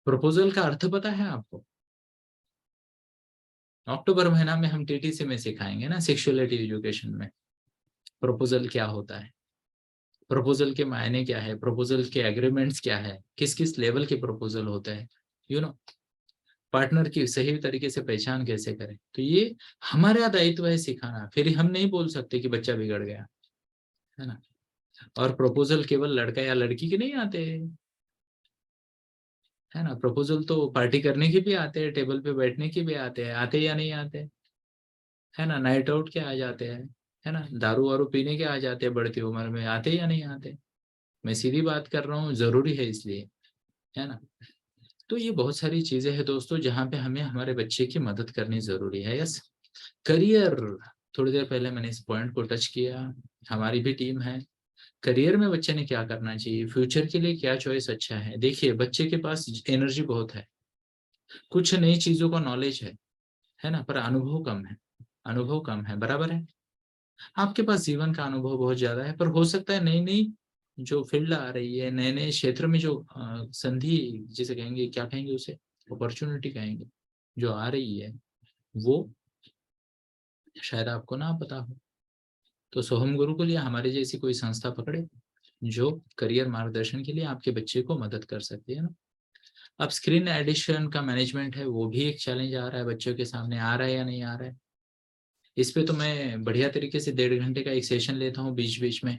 प्रपोजल का अर्थ पता है आपको? अक्टूबर महीना में हम टीटीसी में सिखाएंगे ना, सेक्सुअलिटी एजुकेशन में, प्रपोजल क्या होता है, प्रपोजल के मायने क्या है, प्रपोजल के एग्रीमेंट्स क्या है, किस किस लेवल के प्रपोजल होते हैं, यू नो पार्टनर की सही तरीके से पहचान कैसे करें। तो ये हमारा दायित्व है सिखाना। फिर हम नहीं बोल सकते कि बच्चा बिगड़ गया, है ना। और प्रपोजल केवल लड़का या लड़की के नहीं आते, है ना। प्रपोजल तो पार्टी करने के भी आते हैं, टेबल पे बैठने के भी आते हैं, आते या नहीं आते, है ना। नाइट आउट के आ जाते हैं, है ना। दारू वारू पीने के आ जाते हैं, बढ़ती उम्र में आते या नहीं आते। मैं सीधी बात कर रहा हूँ, जरूरी है इसलिए, है ना। तो ये बहुत सारी चीजें हैं दोस्तों, जहाँ पे हमें हमारे बच्चे की मदद करनी जरूरी है। यस, करियर, थोड़ी देर पहले मैंने इस पॉइंट को टच किया। हमारी भी टीम है। करियर में बच्चे ने क्या करना चाहिए, फ्यूचर के लिए क्या चॉइस अच्छा है। देखिए, बच्चे के पास एनर्जी बहुत है, कुछ नई चीजों का नॉलेज है ना, पर अनुभव कम है। अनुभव कम है, बराबर है। आपके पास जीवन का अनुभव बहुत ज्यादा है, पर हो सकता है नई नई जो फील्ड आ रही है, नए नए क्षेत्र में जो संधि जिसे कहेंगे, क्या कहेंगे उसे, अपॉर्चुनिटी कहेंगे, जो आ रही है, वो शायद आपको ना पता हो। तो सोहम गुरुकुल या हमारे जैसी कोई संस्था पकड़े, जो करियर मार्गदर्शन के लिए आपके बच्चे को मदद कर सकती है ना। अब स्क्रीन एडिशन का मैनेजमेंट है, वो भी एक चैलेंज आ रहा है, बच्चों के सामने आ रहा है या नहीं आ रहा है। इस पे तो मैं बढ़िया तरीके से 1.5 घंटे का एक सेशन लेता हूँ बीच बीच में।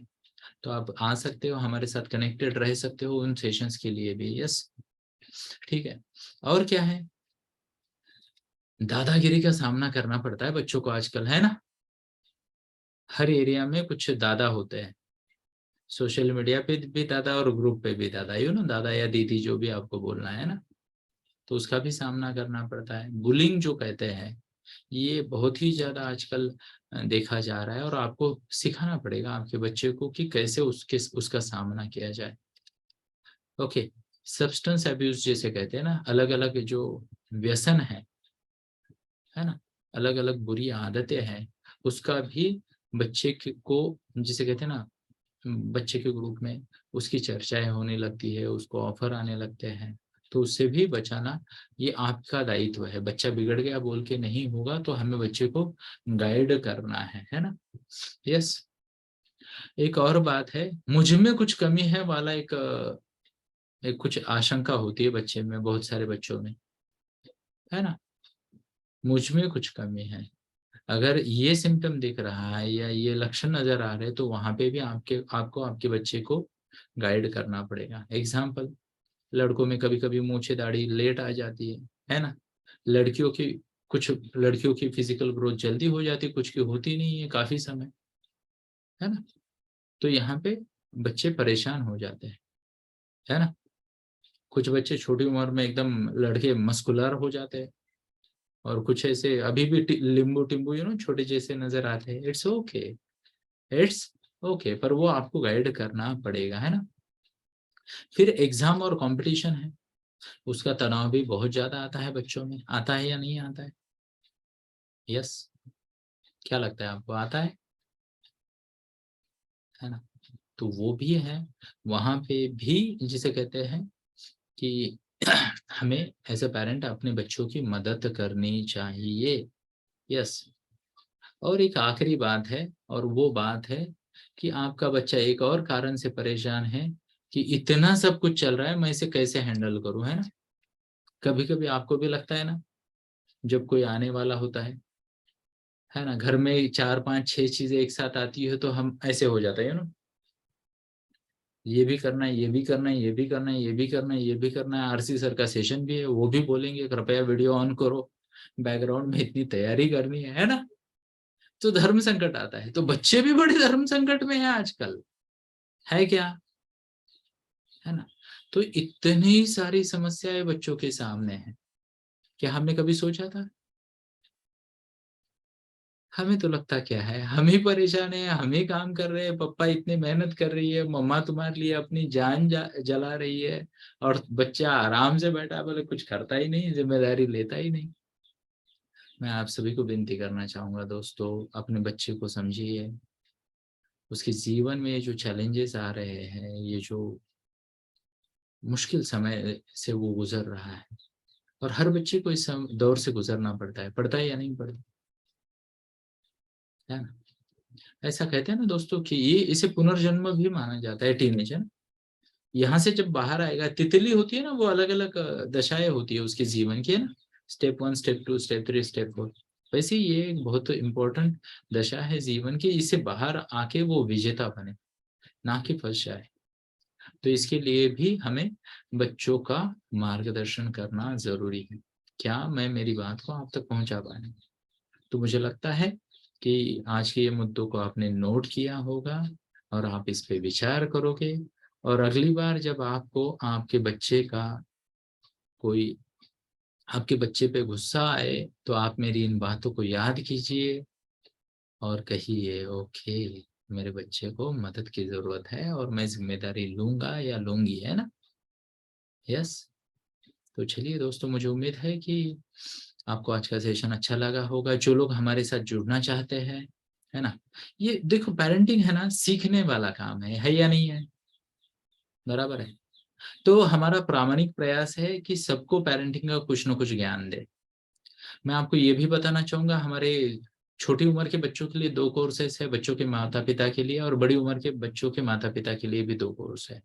तो आप आ सकते हो, हमारे साथ कनेक्टेड रह सकते हो उन सेशंस के लिए भी। यस, ठीक है। और क्या है, दादागिरी का सामना करना पड़ता है बच्चों को आजकल, है ना। हर एरिया में कुछ दादा होते हैं, सोशल मीडिया पे भी दादा और ग्रुप पे भी दादा, दादा या दीदी, जो भी आपको बोलना है ना। तो उसका भी सामना करना पड़ता है। बुलिंग जो कहते हैं, ये बहुत ही ज्यादा आजकल देखा जा रहा है, और आपको सिखाना पड़ेगा आपके बच्चे को कि कैसे उसका सामना किया जाए। ओके, सब्सटेंस अब्यूज जिसे कहते हैं ना, अलग अलग जो व्यसन है ना, अलग अलग बुरी आदतें हैं, उसका भी को, जिसे कहते हैं ना, बच्चे के ग्रुप में उसकी चर्चाएं होने लगती है, उसको ऑफर आने लगते हैं। तो उससे भी बचाना ये आपका दायित्व है। बच्चा बिगड़ गया बोल के नहीं होगा, तो हमें बच्चे को गाइड करना है ना। यस, एक और बात है, मुझ में कुछ कमी है वाला एक कुछ आशंका होती है बच्चे में, बहुत सारे बच्चों में, है ना। मुझ में कुछ कमी है, अगर ये सिम्टम दिख रहा है या ये लक्षण नजर आ रहे हैं, तो वहां पे भी आपको आपके बच्चे को गाइड करना पड़ेगा। एग्जाम्पल, लड़कों में कभी कभी मूछे दाढ़ी लेट आ जाती है ना। लड़कियों की कुछ लड़कियों की फिजिकल ग्रोथ जल्दी हो जाती है, कुछ की होती नहीं है काफी समय, है ना। तो यहाँ पे बच्चे परेशान हो जाते हैं, है ना। कुछ बच्चे छोटी उम्र में एकदम लड़के मस्कुलर हो जाते हैं, और कुछ ऐसे अभी भी लिंबू टिम्बू छोटे जैसे नजर आते हैं। इट्स ओके, इट्स ओके, पर वो आपको गाइड करना पड़ेगा, है ना। फिर एग्जाम और कंपटीशन है, उसका तनाव भी बहुत ज्यादा आता है बच्चों में। आता है या नहीं आता है? यस, क्या लगता है आपको, आता है ना। तो वो भी है, वहां पे भी जिसे कहते हैं कि हमें एज अ पेरेंट अपने बच्चों की मदद करनी चाहिए। यस। और एक आखिरी बात है, और वो बात है कि आपका बच्चा एक और कारण से परेशान है कि इतना सब कुछ चल रहा है, मैं इसे कैसे हैंडल करूं, है ना। कभी कभी आपको भी लगता है ना, जब कोई आने वाला होता है ना, घर में 4 5 6 चीजें एक साथ आती है, तो हम ऐसे हो जाता है ना, ये भी करना है, ये भी करना है, ये भी करना है, ये भी करना है, ये भी करना है। आरसी सर का सेशन भी है, वो भी बोलेंगे कृपया वीडियो ऑन करो, बैकग्राउंड में इतनी तैयारी करनी है ना। तो धर्म संकट आता है, तो बच्चे भी बड़े धर्म संकट में हैं आजकल, है क्या, है ना। तो इतनी सारी समस्याएं बच्चों के सामने हैं, क्या हमने कभी सोचा था? हमें तो लगता क्या है, हम ही परेशान है, हम ही काम कर रहे हैं, पापा इतनी मेहनत कर रही है, मम्मा तुम्हारे लिए अपनी जान जला रही है, और बच्चा आराम से बैठा है, बोले कुछ करता ही नहीं, जिम्मेदारी लेता ही नहीं। मैं आप सभी को विनती करना चाहूंगा दोस्तों, अपने बच्चे को समझिए, उसके जीवन में ये जो चैलेंजेस आ रहे हैं, ये जो मुश्किल समय से वो गुजर रहा है, और हर बच्चे को इस दौर से गुजरना पड़ता है या नहीं पड़ता, है ना। ऐसा कहते हैं ना दोस्तों कि ये इसे पुनर्जन्म भी माना जाता है, टीनेज, है ना। यहाँ से जब बाहर आएगा, तितली होती है ना, वो अलग अलग दशाएं होती है उसके जीवन की, है ना। Step 1, step 2, step 3, step 4। वैसे ये एक बहुत इंपॉर्टेंट दशा है जीवन की, इससे बाहर आके वो विजेता बने, ना कि फंस जाए। तो इसके लिए भी हमें बच्चों का मार्गदर्शन करना जरूरी है। क्या मैं मेरी बात को आप तक पहुंचा पाए? तो मुझे लगता है कि आज के ये मुद्दों को आपने नोट किया होगा, और आप इस पे विचार करोगे, और अगली बार जब आपको कोई आपके बच्चे पे गुस्सा आए, तो आप मेरी इन बातों को याद कीजिए, और कहिए ओके, मेरे बच्चे को मदद की जरूरत है, और मैं जिम्मेदारी लूंगा या लूंगी, है ना। यस। तो चलिए दोस्तों, मुझे उम्मीद है कि आपको आज का सेशन अच्छा लगा होगा। जो लोग हमारे साथ जुड़ना चाहते हैं, है ना, ये देखो, पेरेंटिंग है ना, सीखने वाला काम है या नहीं है, बराबर है। तो हमारा प्रामाणिक प्रयास है कि सबको पेरेंटिंग का कुछ ना कुछ ज्ञान दे। मैं आपको ये भी बताना चाहूंगा, हमारे छोटी उम्र के बच्चों के लिए 2 कोर्सेस है, बच्चों के माता पिता के लिए, और बड़ी उम्र के बच्चों के माता पिता के लिए भी 2 कोर्स है।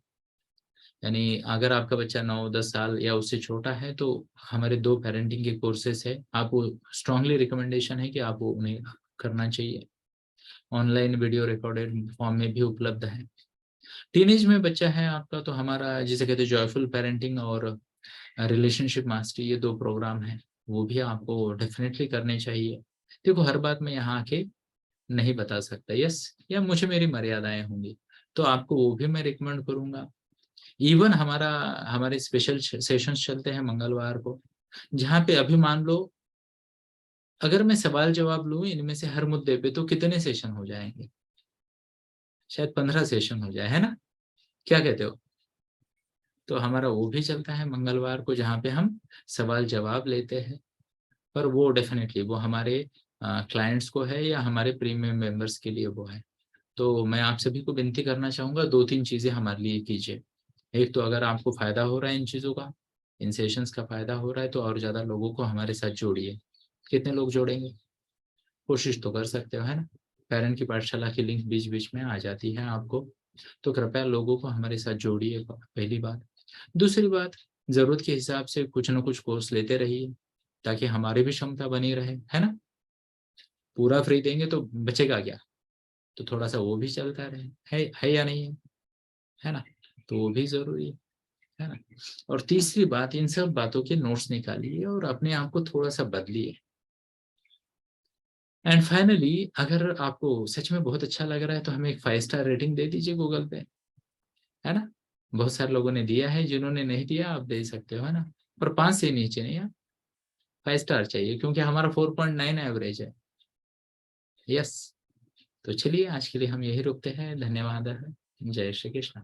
यानी अगर आपका बच्चा 9 10 साल या उससे छोटा है, तो हमारे 2 पेरेंटिंग के कोर्सेस है, आपको स्ट्रांगली रिकमेंडेशन है कि आप वो उन्हें करना चाहिए। ऑनलाइन वीडियो रिकॉर्डेड फॉर्म में भी उपलब्ध है। टीनेज में बच्चा है आपका, तो हमारा जिसे कहते हैं जॉयफुल पेरेंटिंग और रिलेशनशिप मास्टरी, ये 2 प्रोग्राम है, वो भी आपको डेफिनेटली करने चाहिए। देखो, हर बात मैं यहाँ आके नहीं बता सकता, यस, या मुझे मेरी मर्यादाएं होंगी, तो आपको वो भी मैं रिकमेंड करूंगा। इवन हमारे स्पेशल सेशंस चलते हैं मंगलवार को, जहाँ पे अभी मान लो, अगर मैं सवाल जवाब लूं इनमें से हर मुद्दे पे, तो कितने सेशन हो जाएंगे, शायद 15 सेशन हो जाए, है ना। क्या कहते हो? तो हमारा वो भी चलता है मंगलवार को, जहाँ पे हम सवाल जवाब लेते हैं, पर वो डेफिनेटली वो हमारे क्लाइंट्स को है, या हमारे प्रीमियम मेंबर्स के लिए वो है। तो मैं आप सभी को विनती करना चाहूंगा, 2 3 चीजें हमारे लिए कीजिए। एक तो, अगर आपको फायदा हो रहा है इन चीजों का, इन सेशंस का फायदा हो रहा है, तो और ज्यादा लोगों को हमारे साथ जोड़िए। कितने लोग जोड़ेंगे? कोशिश तो कर सकते हो, है ना। पेरेंट की पाठशाला की लिंक बीच बीच में आ जाती है आपको, तो कृपया लोगों को हमारे साथ जोड़िए, पहली बात। दूसरी बात, जरूरत के हिसाब से कुछ ना कुछ कोर्स लेते रहिए, ताकि हमारी भी क्षमता बनी रहे, है ना। पूरा फ्री देंगे तो बचेगा क्या, तो थोड़ा सा वो भी चलता रहे, है या नहीं है ना। तो वो भी ज़रूरी है ना? और तीसरी बात, इन सब बातों के नोट्स निकालिए और अपने आप को थोड़ा-सा बदलिए। एंड फाइनली, अगर आपको सच में बहुत अच्छा लग रहा है तो हमें एक 5 स्टार रेटिंग दे दीजिए गूगल पे, है ना? बहुत सारे लोगों ने दिया है, जिन्होंने नहीं दिया आप दे सकते हो, है ना? पर 5 से नीचे नहीं, हाँ, 5 स्टार चाहिए क्योंकि हमारा 4.9 एवरेज है। यस, तो चलिए आज के लिए हम यही रुकते हैं। धन्यवाद। जय श्री कृष्ण।